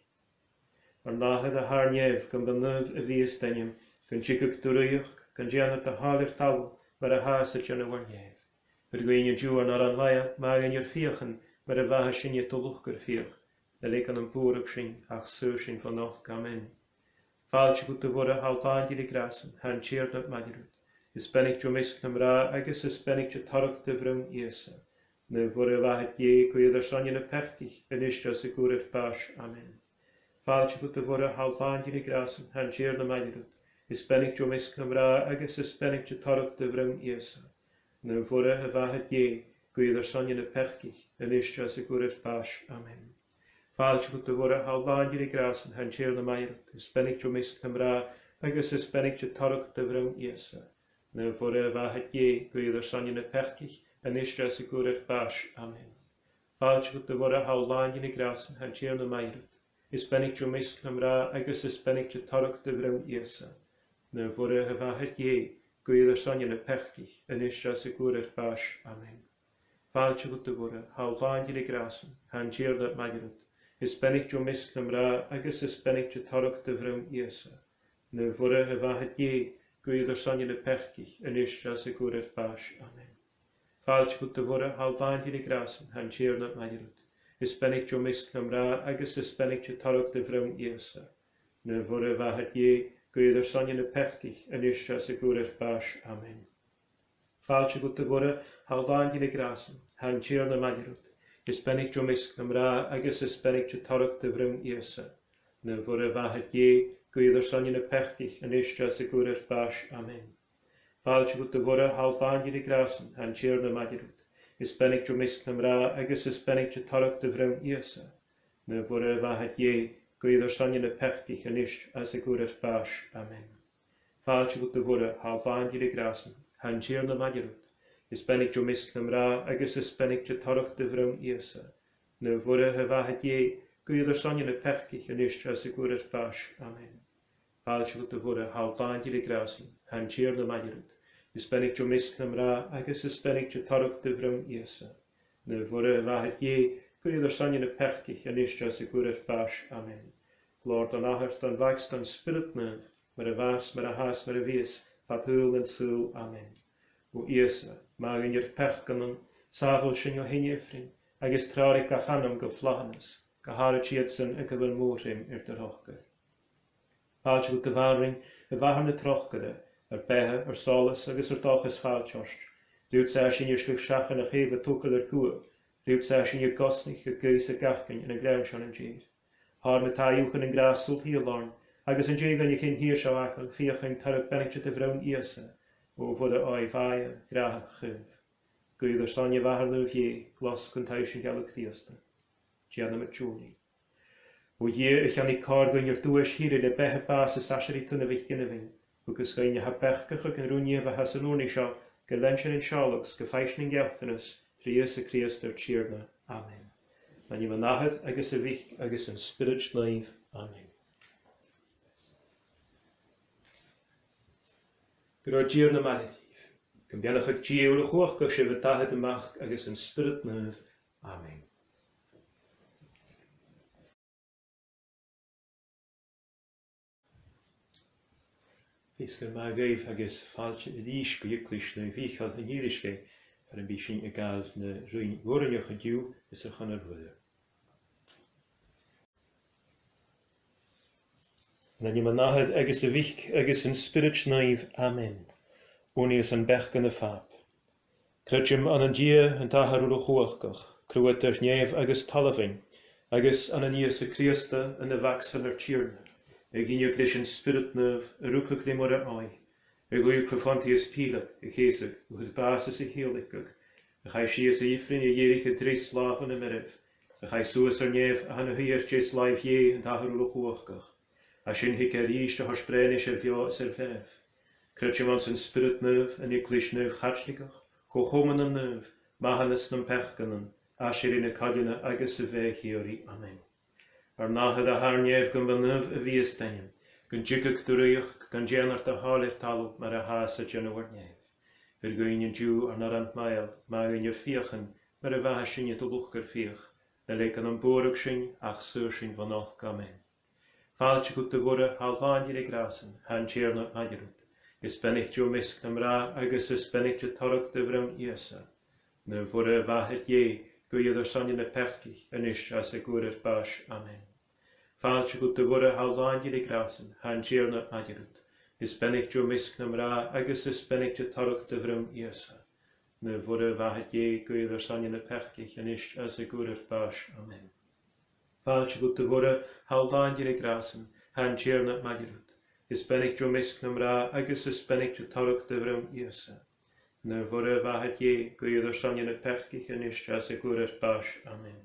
Ar nahe de haar neef gan benöv a vies denjem, gan chikuk duruich, gan janet de halir tal, mar a haasert jan war neef. Gwein je juur naar an laia, maar in je viergen, maar a wahe sin je toluchker vier, de lek an een boerig sin, ach sur sin van nog. Amen. Fáilte go do bhore há láin di grasan, han tír na madirút, is bennig tro misk na mra agus is bennig tro torg de vrum iasa. Na bhore waheid je gwydd ar sonja na pechkich an ish as a gwrdd bas. Amen. Fáilte go do bhore há láin di grasan, han tír na madirút, is bennig tro misk na mra agus is bennig tro torg de vrum iasa. Na bhore waheid je gwydd ar sonja na pechkich an ish as a gwrdd bas. Amen. Fáilte go do bhore há láin di grasan, han tír na madirút, is bennig tro misk na mra agus is bennig tro torg de vrum iasa. Na bhore waheid je gwydd ar sonja na pechkich an ish as a gwrdd bas. Amen. Fáilte go do bhore há láin di grasan, han tír na madirút, is bennig tro misk na mra agus is bennig tro torg de vrum iasa. Na bhore waheid je gwydd ar sonja na pechkich an ish as a gwrdd bas. Amen. Fáilte go do bhore há láin di grasan, han tír na madirút, is bennig tro misk na mra agus is bennig tro torg de vrum iasa. Na bhore waheid je gwydd ar sonja na pechkich an ish as a gwrdd bas. Amen. Fáilte go do bhore há láin di grasan, han tír na madirút, is bennig tro misk na mra agus is bennig tro torg de vrum iasa. Na bhore waheid je gwydd ar sonja na pechkich an ish as a gwrdd bas. Amen. Fáilte go do bhore há láin di grasan, han tír na madirút, is bennig tro misk na mra agus is bennig tro torg de vrum iasa. Na bhore waheid je gwydd ar sonja na pechkich an ish as a gwrdd bas. Amen. Fáilte go de bhore haltáin de grasan, han tíir na maidirút. Is bennig jo misknam ra, agus is bennig jo tarach de vrem iasa. Na bhore vahet je, go idir sanje na pechkich an isht as a gúr bás. Amen. Fáilte go de bhore haltáin de grasan, han tíir na maidirút. Is bennig jo misknam ra, agus is bennig jo tarach de vrem iasa. Na bhore vahet je, go idir sanje na pechkich an isht as a gúr bás. Amen. Fáilte go de bhore haltáin de grasan, han tíir na maidirút. Is bennig jo misknam ra, agus is bennig jo tarach de vrem iasa. Na bhore vahet je, go idir sanje na pechkich an isht as a gúr bás. Amen. Lord an ahert an vaxt an spirit na, mar a vas, mar a has, mar a vies, fathul en sul. Amen. O iasa, magin jir pechkanan, safel sin jo hinjefrin, agus trarik a chanam go flahanas, go harit sietsen ek van moorrim der hochgad. Fáilte go de bhharing, a bhahar na trochgade, behe, solas, agus dochas fáiltjost. Riúd sé sin jir slug shachan a chéve tukkel goe, riúd sé sin jir gosnich a geis a gachkin in a gleimshan an jir. Haar na taúchan an grasúlt hílarn, agus an jégan je chin hir seachal, fiachan tarach bennichte de vraun iasa, o fode oi vaia, grahach chuv. Guidir sanje bhahar na vie, glas kun taushin galach diasta. Gianna met Juni. O je ich an I cargan jir duas hire de behe basis asherí tunna vich ginnevin, agus gaine ha bechkach an rúnie va has an orni seo, ge lenshin in shalachs, ge feishin in geltanis, trius a Christer tjirna. Amen. Man je nachhet agus a vich agus an spirit life. Amen. Gyda'r gyr na malatif. Gymbianach ag gyr o chwch gach sef y dahed ymach agus an spirit life. Amen. Fysgar ma gaif agus falch y ddys go yklish na fichal yn hirischge ar yn bysyn y gael na rwy'n gwrnioch yn diw ys yr chan ar fwydr. Na ni man nachhed agus a vich agus an spirit naif. Amen. Oni is an bech gan y fab. Crichton an an dia an tahar ul o chwachgach, crwyd yr nef agus talafin, agus an an ias y Christa yn y vax van yr tjirna. Ag in glis an spirit nerv, a rúcach le mar a ai. Ag goig verfantius Pilat, a chéasag, o het basis a héalikag. A chai sias a ifrin a dhéirich a dris slaaf an a merif. A chai suas ar nef a han a hyr jes laif je an tahar ul o chwachgach. A sin hic a ríist a horsbreinis ar via as ar fenef. Crichton an spirit nerv, an iklis nerv chatsligach, go choman an nerv, mahanas nam pechganan, a sirin a cadina agus a ve hiori. Amen. Ar nachad a harnef gan banöv a vies tenien, gan jikak duruich, gan jenart a halir talu, mar a haas a jenawar nef. Goinien Jew ar narant mael, maagin je fiachen, mar a vahasin je to luchgar fiach, na lekan an borig sin, ach sursin van och gamen. Fáilte go de bhore haltáin de grasan, han tjirna maidirút. Is bennicht jo misknam ra, agus is bennicht jo tarach de vrem iasa. Na bhore vahet je, go idir sanje na pechkich, an ish as a gúr bás. Amen. Fáilte go de bhore haltáin de grasan, han tjirna maidirút. Is bennicht jo misknam ra, agus is bennicht jo tarach de vrem iasa. Na bhore vahet je, go idir sanje na pechkich, an ish as a gúr bás. Amen. Fáilte go de bhore haltáin de grasan, han tjirna maidirút. Is bennicht jo misknam ra, agus is bennicht jo tarach de vrem iasa. Na bhore vahet je, go idir sanje na pechkich, an ish as a gúr bás. Amen.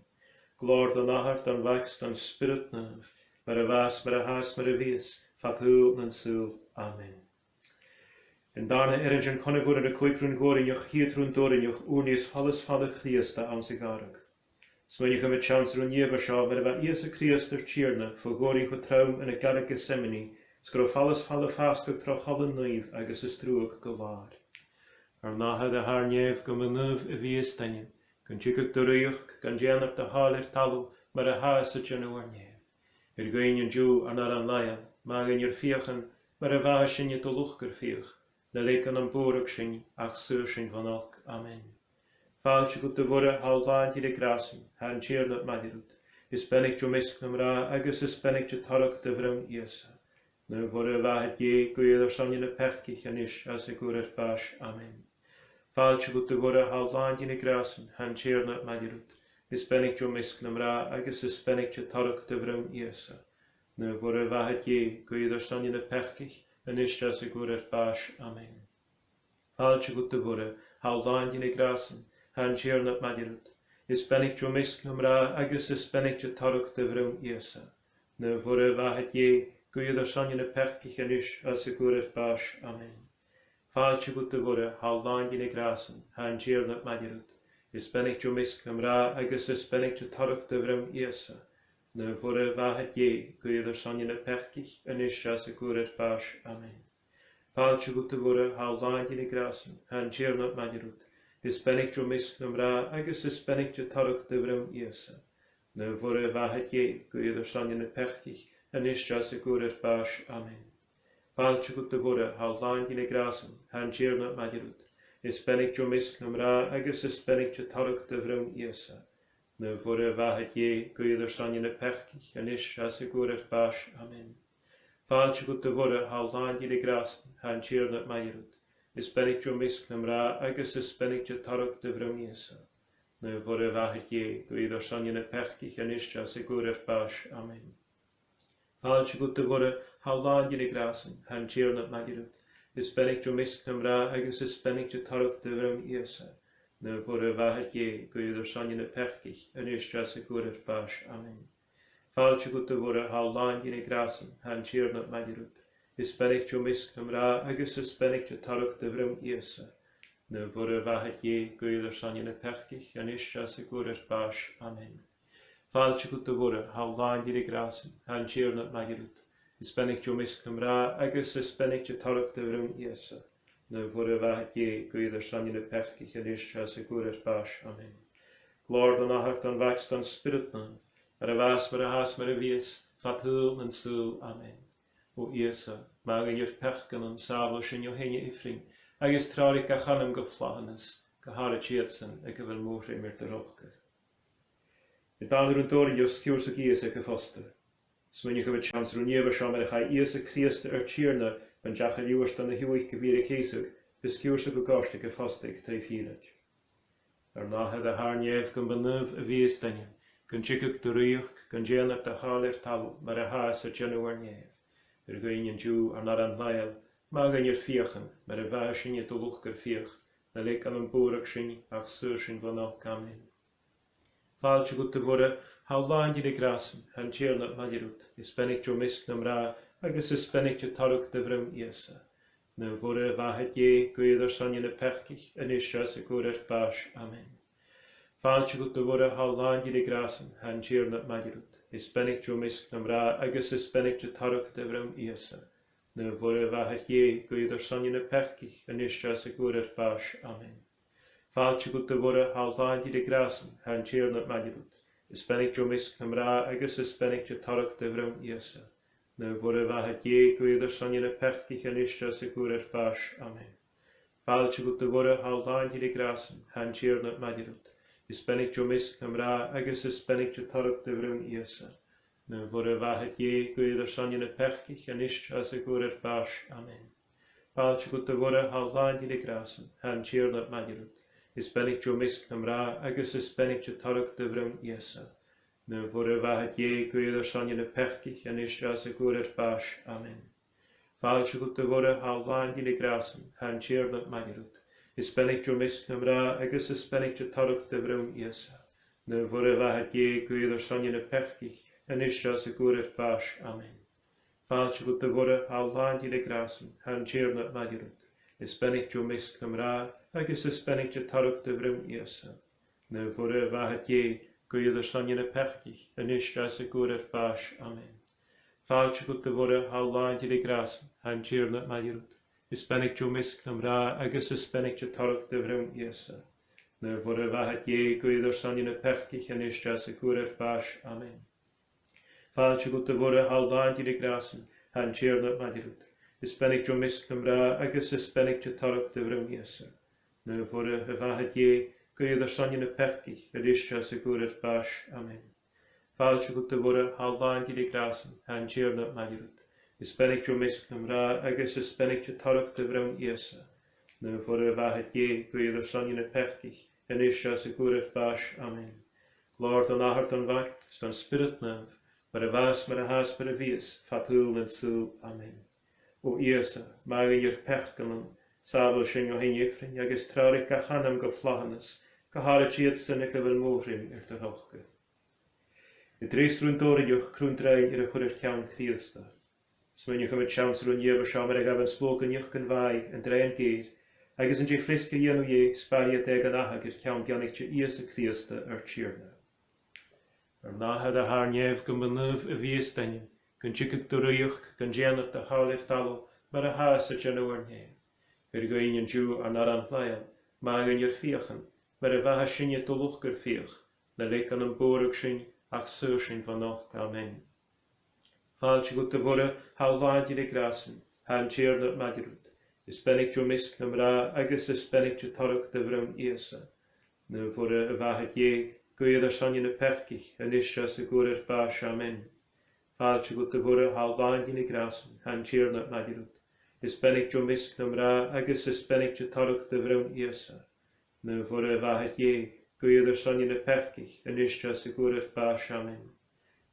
Glór an ahart an vaxt an spirit nerv, mar a vas, mar a has, mar a vies, fathul an sul. Amen. En daarna ergen konne worden de koikrun gorinjoch, hietrun dorinjoch, urnis falles fallig Christa aan sigarig. Smenige met chans run jebashaw, maar wat eerste Christa tjirna, voor goring getraum en a Gaelic Rosary, skro falles falle fastig troch alle nuiv, agus is truog gewaar. Ar nahe de haar neef gom een nuiv a vies tenjen, gan tjikuk de ruig, gan jenap de haler talu, maar a haas a jenouar neef. Goinien Jew an ar an laia, magin jir fiachen, maar a vaashin je to luchker fiach, na lekan an borig sin, ach sursin van elk. Amen. Fáilte go de bhore haltáin de grasan, han tjirna maidirút. Is bennicht jo misknam ra, agus is bennicht jo tarach de vrem iasa. Na bhore vahet je, go idir sanje na pechkich, an ish as a gúr bás. Amen. Fáilte go de bhore haltáin de grasan, han tjirna maidirút. Is bennicht jo misknam ra, agus is bennicht jo tarach de vrem iasa. Na bhore vahet je, go idir sanje na pechkich, an ish as a gúr bás. Amen. Fáilte go do bhore, haldáin dí grasan, han tíarnat madirut. Is bennig jo miscnam ra agus is bennig jo tarach de bhrún iasa. Na bhore vahet je, goiad sanne na pechkich en is as a goeres baas. Amen. Fáilte go do bhore, haldáin dí grasan, han tíarnat madirut. Is bennig jo miscnam ra agus is bennig jo tarach de bhrún iasa. Na bhore vahet je, goiad sanne na pechkich en is as a goeres baas. Amen. Fáilte go do bhore, haldáin dí grasan, han tíarnat madirut. Is bennig jo miscnam ra agus is bennig jo tarach de bhrún iasa. Na bhore vahet je, goiad sanne na pechkich en is as a goeres baas. Amen. Fáilte go do bhore, haldáin dí grasan, han tíarnat madirut. Is bennig jo miscnam ra agus is bennig jo tarach de bhrún iasa. Na bhore vahet je, goiad sanne na pechkich en is as a goeres baas. Amen. Fáilte go do bhore, haldáin dí grasan, han tíarnat madirut. Is bennig jo miscnam ra agus is bennig jo tarach de bhrún iasa. Na bhore vahet je, goiad sanne na pechkich en is as a goeres baas. Amen. Fáilte go do bhore, haldáin dí grasan, han tíarnat madirut. Is bennig jo miscnam ra agus is bennig jo tarach de bhrún iasa. Na bhore vahet je, goiad sanne na pechkich en is as a goeres baas. Amen. Fáilte go do bhore, haldáin dí grasan, han tíarnat madirut. Is bennig jo miscnam ra agus is bennig jo tarach de bhrún iasa. Na bhore vahet je, goiad sanne na pechkich en is as a goeres baas. Amen. Fáilte go do bhore, haldáin dí grasan, han tíarnat madirut. Is bennig jo miscnam ra agus is bennig jo tarach de bhrún iasa. Na bhore vahet je, goiad sanne na pechkich en is as a goeres baas. Amen. Glór dan acht an vax dan spirit na, mar a vas mar a has mar a vies, fatul en sul. Amen. O Iesa, magen jyr pechgan an safo sin jo henne ifring, agus trarik a chanam go flahanas, go hara tjeetsen, ag a vel moore mir te rochgad. Het ander een toren jo skjurs ook Iesa ke vaste. Smenje gebet chans runieva sham er ga Iesa Christe tjerne, ben jachel juwers dan de huwig gebiere keesuk, beskjurs ook gaste ke vaste te vieret. Daarna het de haar niev kan benuv a weestenje, kan chikuk de ruig, kan jen op de haler tal, maar a haas a januar niev. Gwein Jew ar nar an lael, mag an fiechen, maar a vaashin je toluchker fiech, na lek an boerak sin, ach surshin van al kamin. Fáilte go do bhore, haldáin dí grasan, han tíarnat madirut. Is bennig jo miscnam ra, agus is bennig jo tarach de bhrún iasa. Na bhore vahet je, goiad sanne na pechkich, en is as a goeres baas. Amen. Fáilte go do bhore, haldáin dí grasan, han tíarnat madirut. Is bennig jo miscnam ra agus is bennig jo tarach de bhrún iasa. Na bhore vahet je, goiad sanne na pechkich, en is as a goeres baas. Amen. Fáilte go do bhore, haldáin dí grasan, han tíarnat madirut. Is bennig jo miscnam ra agus is bennig jo tarach de bhrún iasa. Na bhore vahet je, goiad sanne na pechkich, en is as a goeres baas. Amen. Fáilte go do bhore, haldáin dí grasan, han tíarnat madirut. Is bennig jo miscnam ra agus is bennig jo tarach de bhrún iasa. Na bhore vahet je, goiad sanne na pechkich, en is as a goeres baas. Amen. Fáilte go do bhore, haldáin dí grasan, han tíarnat madirut. Is bennig jo miscnam ra agus is bennig jo tarach de bhrún iasa. Na bhore vahet je, goiad sanne na pechkich, en is as a goeres baas. Amen. Fáilte go do bhore, haldáin dí grasan, han tíarnat madirut. Is bennig jo miscnam ra agus is bennig jo tarach de bhrún iasa. Na bhore vahet je, goiad sanne na pechkich, en is as a goeres baas. Amen. Fáilte go do bhore, haldáin dí grasan, han tíarnat madirut. Is bennig jo miscnam ra agus is bennig jo tarach de bhrún iasa. Na bhore vahet je, goiad sanne na pechkich, en is as a goeres baas. Amen. Fáilte go do bhore, haldáin dí grasan, han tíarnat madirut. Is bennig jo miscnam ra agus is bennig jo tarach de bhrún iasa. Na bhore vahet je, goiad sanne na pechkich, en is as a goeres baas. Amen. Fáilte go do bhore, haldáin dí grasan, han tíarnat madirut. Is bennig jo miscnam ra agus is bennig jo tarach de bhrún iasa. Na bhore vahet je, goiad sanne na pechkich, en is as a goeres baas. Amen. Fáilte go do bhore, haldáin dí grasan, han tíarnat madirut. Is bennig jo miscnam ra agus is bennig jo tarach de bhrún iasa. Na bhore vahet je, goiad sanne na pechkich, en is as a goeres baas. Amen. Glór dan acht an vax dan spirit na, mar a vas mar a has mar a vies, fatul en sul. Amen. O Iesa, magen jyr pechgan Sábal sin o hinifrin, agus tráric a chanam go flahanas, go hára tíad san go bhfuil mórin tar hochgad. I drés rúndóriúch crúndrain ar a chuir ceann chríasta. Smuinne chumid seams rún dhéobh seamar a gabhan slóganíoch gan bhaid an drain géir, agus an dé flisca dhéanú dhé spáiad ag an aha gur ceann geannaigte íos a chríasta ar tíirna. Ar náthad a haar neamh go mnuamh a bhíos daine, gon tícach doríoch gon déanacht a hálir talú mar a háas a genúar neamh. Gur go inon dú an ar an pláil, mágan ar fiochan, mar a bheitha sinne dulúch gur fioch, na leic an bórach sin ach suir sin van noch. Amen. Fáilte go do bhore hallváid i grasan, han tíirna madirút, is bennig jo misk na mrá agus is bennig jo torach de bhrúm íasa. Nu bhore a bheitha dhé, goiad ar sanne na pechcich, an isra sa gúir bás. Amen. Fáilte go do bhore hallváid i grasan, han tíirna madirút, is bennig jo misk na mrá agus is bennig jo torach de bhrúm íasa. Nu bhore a bheitha dhé, goiad ar sanne na pechcich, an isra sa gúir bás. Amen.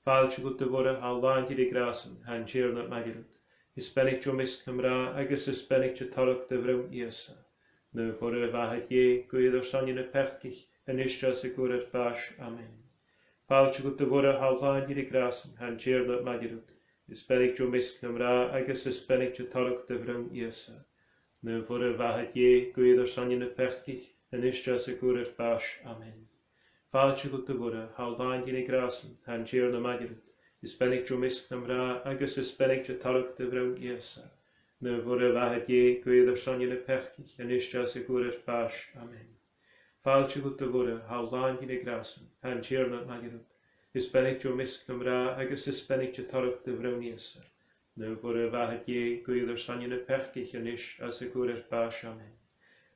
Fáilte go do bhore hallváid i grasan, han tíirna madirút, is bennig jo misk na mrá agus is bennig jo torach de bhrúm íasa. Nu bhore a bheitha dhé, goiad ar sanne na pechcich, an isra sa gúir bás. Amen. Fáilte go do bhore hallváid i grasan, han tíirna madirút, is bennig jo misk na mrá agus is bennig jo torach de bhrúm íasa. Nu bhore a bheitha dhé, goiad ar sanne na pechcich, an isra sa gúir bás. Amen. Fáilte go do bhore hallváid i grasan, han tíirna madirút, is bennig jo misk na mrá agus is bennig jo torach de bhrúm íasa. Nu bhore a bheitha dhé, goiad ar sanne na pechcich, an isra sa gúir bás. Amen. Fáilte go do bhore hallváid i grasan, han tíirna madirút, is bennig jo misk na mrá agus is bennig jo torach de bhrúm íasa. Nu bhore a bheitha dhé, goiad ar sanne na pechcich, an isra sa gúir bás. Amen.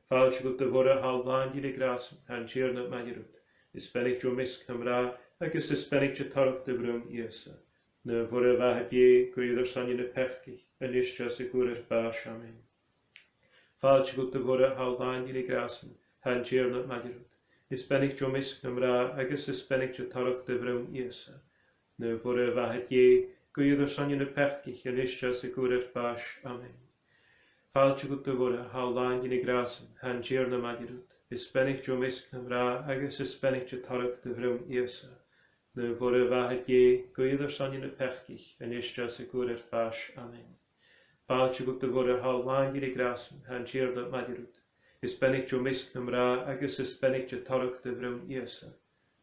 Fáilte go do bhore hallváid i grasan, han tíirna madirút, is bennig jo misk na mrá agus is bennig jo torach de bhrúm íasa. Nu bhore a bheitha dhé, goiad ar sanne na pechcich, an isra sa gúir bás. Amen. Fáilte go do bhore hallváid i grasan, han tíirna madirút, is bennig jo misk na mrá agus is bennig jo torach de bhrúm íasa. Nu bhore a bheitha dhé, goiad ar sanne na pechcich, an isra sa gúir bás. Amen. Fáilte go do bhore hallváid i grasan, han tíirna madirút, is bennig jo misk na mrá agus is bennig jo torach de bhrúm íasa. Nu bhore a bheitha dhé, goiad ar sanne na pechcich, an isra sa gúir bás. Amen. Fáilte go do bhore hallváid i grasan, han tíirna madirút, is bennig jo misk na mrá agus is bennig jo torach de bhrúm íasa.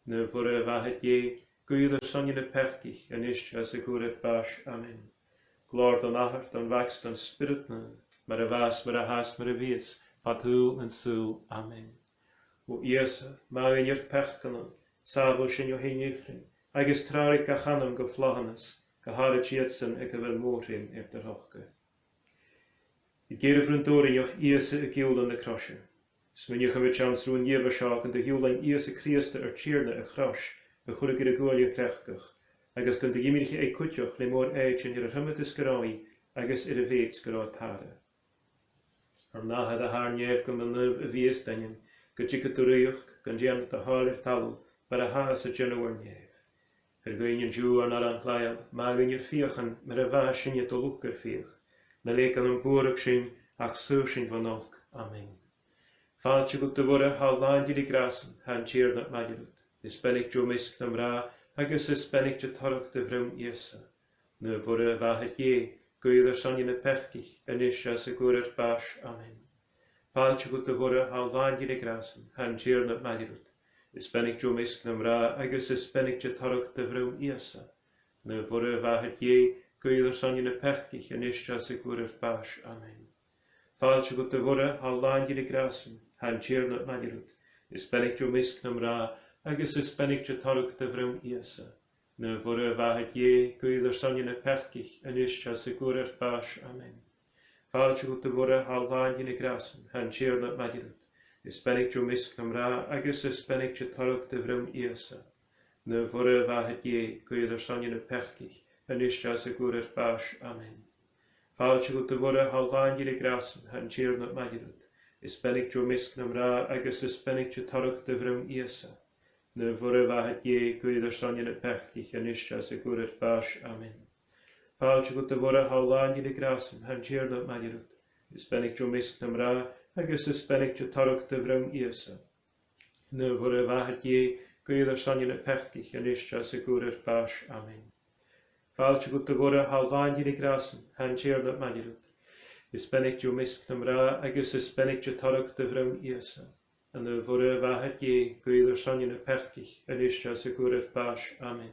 Nu bhore a bheitha dhé, goiad ar sanne na pechcich, an isra sa gúir bás. Amen. Glór don achart, don vax, don spirit na, mar a bheas, mar a haas, mar a bhíos, fatúil an súil. Amen. O íasa, máin ar pechcanan, sábal sin o hinifrin, agus tráric a chanam go flahanas, go hára tíad san ag go bhfuil mórin tar hochga. I géir frúndóriúch íasa a giúlan na crosise. Smuinne chumid seams rún dhéobh seach an do hiúlainn íasa chríasta ar tíirna a chros, a chuirigh ar a gúil crechgach, agus gon do gimiriche é cúteoch le mór éitin ar a thumad is goráí agus ar a bhéid gorá táda. Ar náthad a haar neamh go mnuamh a bhíos daine, go tícach doríoch gon déanacht a hálir talú mar a háas a genúar neamh. Ar go inon dú an ar an pláil, mágan ar fiochan mar a bheitha sinne dulúch gur fioch, na leic an bórach sin ach suir sin van noch. Amen. Fáilte go do bhore hallváid i grasan, han tíirna madirút, is bennig jo misk na mrá agus is bennig jo torach de bhrúm íasa. Nu bhore a bheitha dhé, goiad ar sanne na pechcich, an isra sa gúir bás. Amen. Fáilte go do bhore hallváid i grasan, han tíirna madirút, is bennig jo misk na mrá agus is bennig jo torach de bhrúm íasa. Nu bhore a bheitha dhé, goiad ar sanne na pechcich, an isra sa gúir bás. Amen. Fáilte go do bhore hallváid i grasan, han tíirna madirút, is bennig jo misk na mrá agus is bennig jo torach de bhrúm íasa. Nu bhore a bheitha dhé, goiad ar sanne na pechcich, an isra sa gúir bás. Amen. Fáilte go do bhore hallváid i grasan, han tíirna madirút, is bennig jo misk na mrá agus is bennig jo torach de bhrúm íasa. Nu bhore a bheitha dhé, goiad ar sanne na pechcich, an isra sa gúir bás. Amen. Fáilte go do bhore hallváid i grasan, han tíirna madirút, is bennig jo misk na mrá agus is bennig jo torach de bhrúm íasa. Nu bhore a bheitha dhé, goiad ar sanne na pechcich, an isra sa gúir bás. Amen. Fáilte go do bhore hallváid i grasan, han tíirna madirút, is bennig jo misk nam ra, agus is bennig jo tarok de vrum iesa. Nu voor waard je, kun je er san je pechtig en is jas securer pas. Amen. Faaltje goed te worden, halvaan je de grassen, handjeer dat manjerut. Is bennig jo misk nam ra, agus is bennig jo tarok de vrum iesa. En nu voor waard je, kun je er san je pechtig en is jas securer pas. Amen.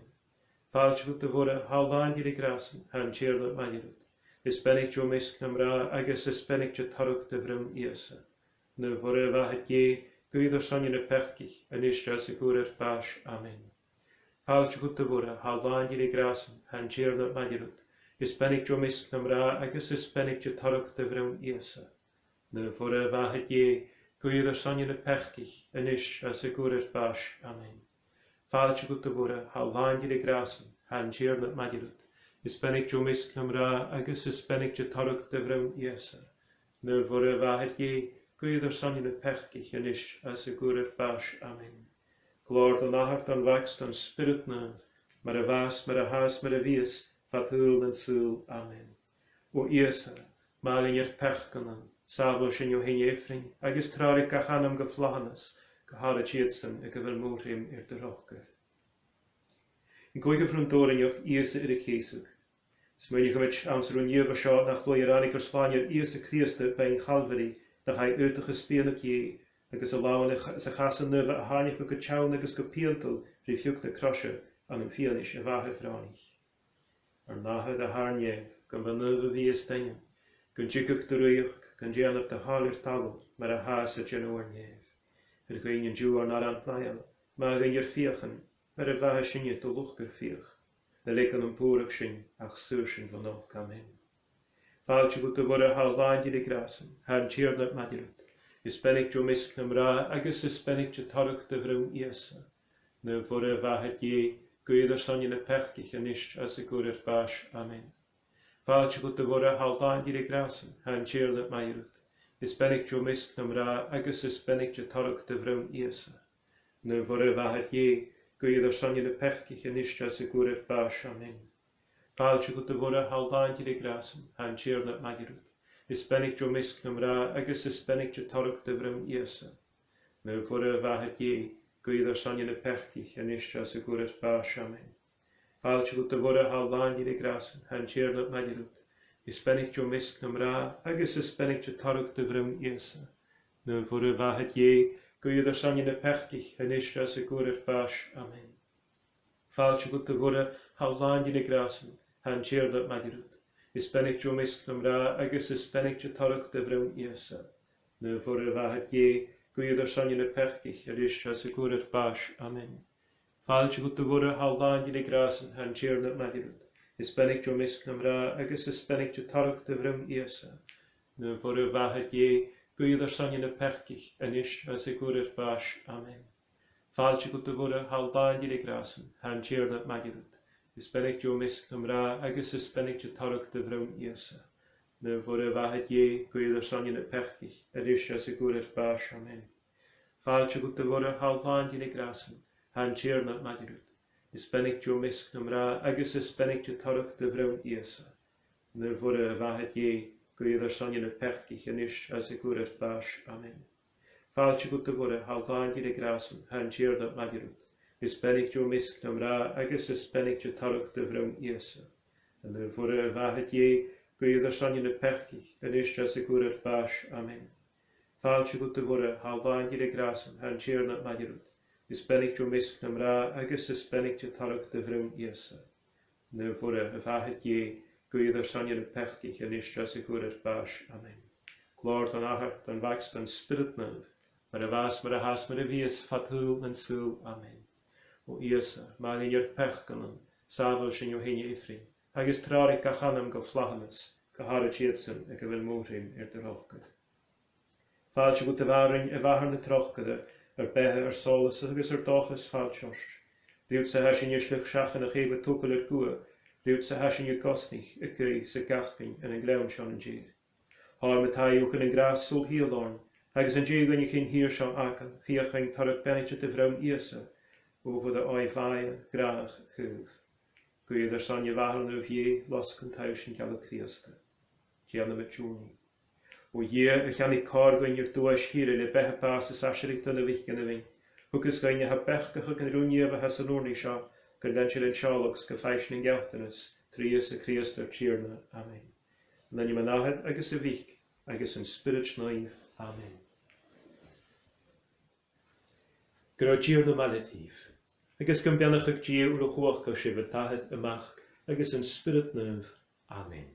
Faaltje goed te worden, halvaan je de grassen, handjeer dat manjerut. Is bennig jo misk nam ra, agus is bennig jo tarok de vrum iesa. Nu voor waard je, kun je er san je pechtig en is jas securer pas. Amen. Faaltje goed te worden, halvaan je de grassen, handjeer dat manjerut. Is bennig jo misk nam ra, agus is bennig jo tarok de vrum iesa. Nu voor waard je, kun je er san je pechtig en is jas securer pas. Amen. Faaltje goed te worden, halvaan je de grassen, handjeer dat manjerut. Is bennig jo misk nam ra, agus is bennig jo tarok de vrum iesa. Nu voor waard je, kun je er san je pechtig en is jas securer pas. Amen. Gloor dan nachart dan wakst dan spirit na, maar a was, maar a haas, maar a vies, fatul en sul. Amen. O Iesa, maal in je pechkanan, salvos in je hinjefring, agus trarik achanam geflahanas, gehara tjeetsen, ik wil moerim de rochket. In goeie frontoor in je Iesa de Geesug. Smeunje gemets Amsterdam je beschaat nach loyeranikers Spanier Iesa Christe bij een Calvary, dat hij uit de gespeeld je, agus a láin sa chasan nuva a hánig go tjaun agus go piantal rí fiúch na crosise an an fianis a bhathe fránig. Ar náthe a hárnéh gan ba nuva bhí steine, gon tjúcach de ruíoch gan déanamh de hálir tal mar a hás a genúar néh. Ar go inon dú ar nar an pláil, má gan ar fiachan mar a bhathe sinne do luchgur fiach, na lecan an púrach sin ach súsin van noch Amen. Fáilte go bhur a halváin de grasan, hán tíirnat madirut. Is bennig jo misk nam ra, agus is bennig jo tarok de vrum iesa. Nu voor waard je, kun je er san je pechtig en is as securer pas. Amen. Faaltje goed te worden, halvaan die de grassen, han tjeerlet majrut. Is bennig jo misk nam ra, agus is bennig jo tarok de vrum iesa. Nu voor waard je, kun je er san je pechtig en is as securer pas. Amen. Faaltje goed te worden, halvaan die de grassen, han tjeerlet majrut. Is bennig jo misk nam ra, agus is bennig jo tarok de vrum iesa. Nu voor waard je, kun je er san je pechtig en is jas securer pas. Amen. Faaltje goed te worden, halvaan die de grassen, han tjeerlet majrut. Is bennig jo misk nam ra, agus is bennig jo tarok de vrum iesa. Nu voor waard je, kun je er san je pechtig en is jas securer pas. Amen. Faaltje goed te worden, halvaan die de grassen, han tjeerlet majrut. Is bennig jo misk nam ra, agus is bennig jo tarok de vrum iesa. Nu voor waard je, kun je er san je pechtig en is jas securer pas. Amen. Faaltje goed te worden, halvaan die de grassen, han tjeerlet majrut. Is bennig jo misk nam ra, agus is bennig jo tarok de vrum iesa. Nu voor waard je, kun je er san je pechtig en is jas securer pas. Amen. Faaltje goed te worden, halvaan die de grassen, han tjeerlet majrut. Is bennig jo misk nam ra, agus is bennig jo tarok de vrum iesa. Nu voor waard je, kun je er san je pechtig en is jas securer pas. Amen. Faaltje goed te worden, halvaan die de grassen, han tjeerlet majrut. Is bennig jo misk nam ra, agus is bennig jo tarok de vrum iesa. Nu voor waard je, kun je er san je pechtig en is jas securer pas. Amen. Faaltje goed te worden, halvaan die de grassen, han tjeerlet majrut. Is bennig jo misk nam ra, agus is bennig jo tarok de vrum iesa. En nu voor waard je, kun je er san je pechtig en is jas securer pas. Amen. Faaltje goed te worden, halvaan die de grassen, han tjeerlet majrut. Is bennig jo misk nam ra, agus is bennig jo tarok de vrum iesa. Nu voor waard je, kun je er san je pechtig en is jas securer pas. Amen. Gloor dan achart dan wakst dan spirit na, maar a was, maar a haas, maar a vies, fatul en sul. Amen. O Iesa, maal in je pechkanan, salvos in je hinjefring, agus trarik achanam geflahanas, gehara tjeetsen, ik wil moerim de rochket. Faaltje goed te waring, waharne trochkede, behe solis, agus dochus faaltjost. Riut se hash in je schlich schachen, a gewe toekel goe, riut se hash in je kostnig, kri, se gachting, en een gleun schon in jeer. Haar met hij ook in een gras sul hielorn, agus in jeer gan je geen hier schon aken, fiaching tarok bennetje te vrouw Iesa, over de oivaie graag geuf. Kun je er san je waren of je los kan thuisen jelle Christen. Jelle met juni. O ie, y channig cor gwyn i'r dwys hir yn y beth bas y sasirit yn y wych gan y fi. Hwgys gael ni ha bech gych yn rwy'n ie fy has yn wrni sio, gyda'n sy'n siologs gyffais ni'n geltynys, trias y criast o'r tîrna. Amen. Yn ni mynahed agos y wych, agos yn spirit naif. Amen. Gyda tîr na malatif. Agos gymbianach ag tîr wrth chwach gael sifyd tahed ymach, agos yn spirit naif. Amen.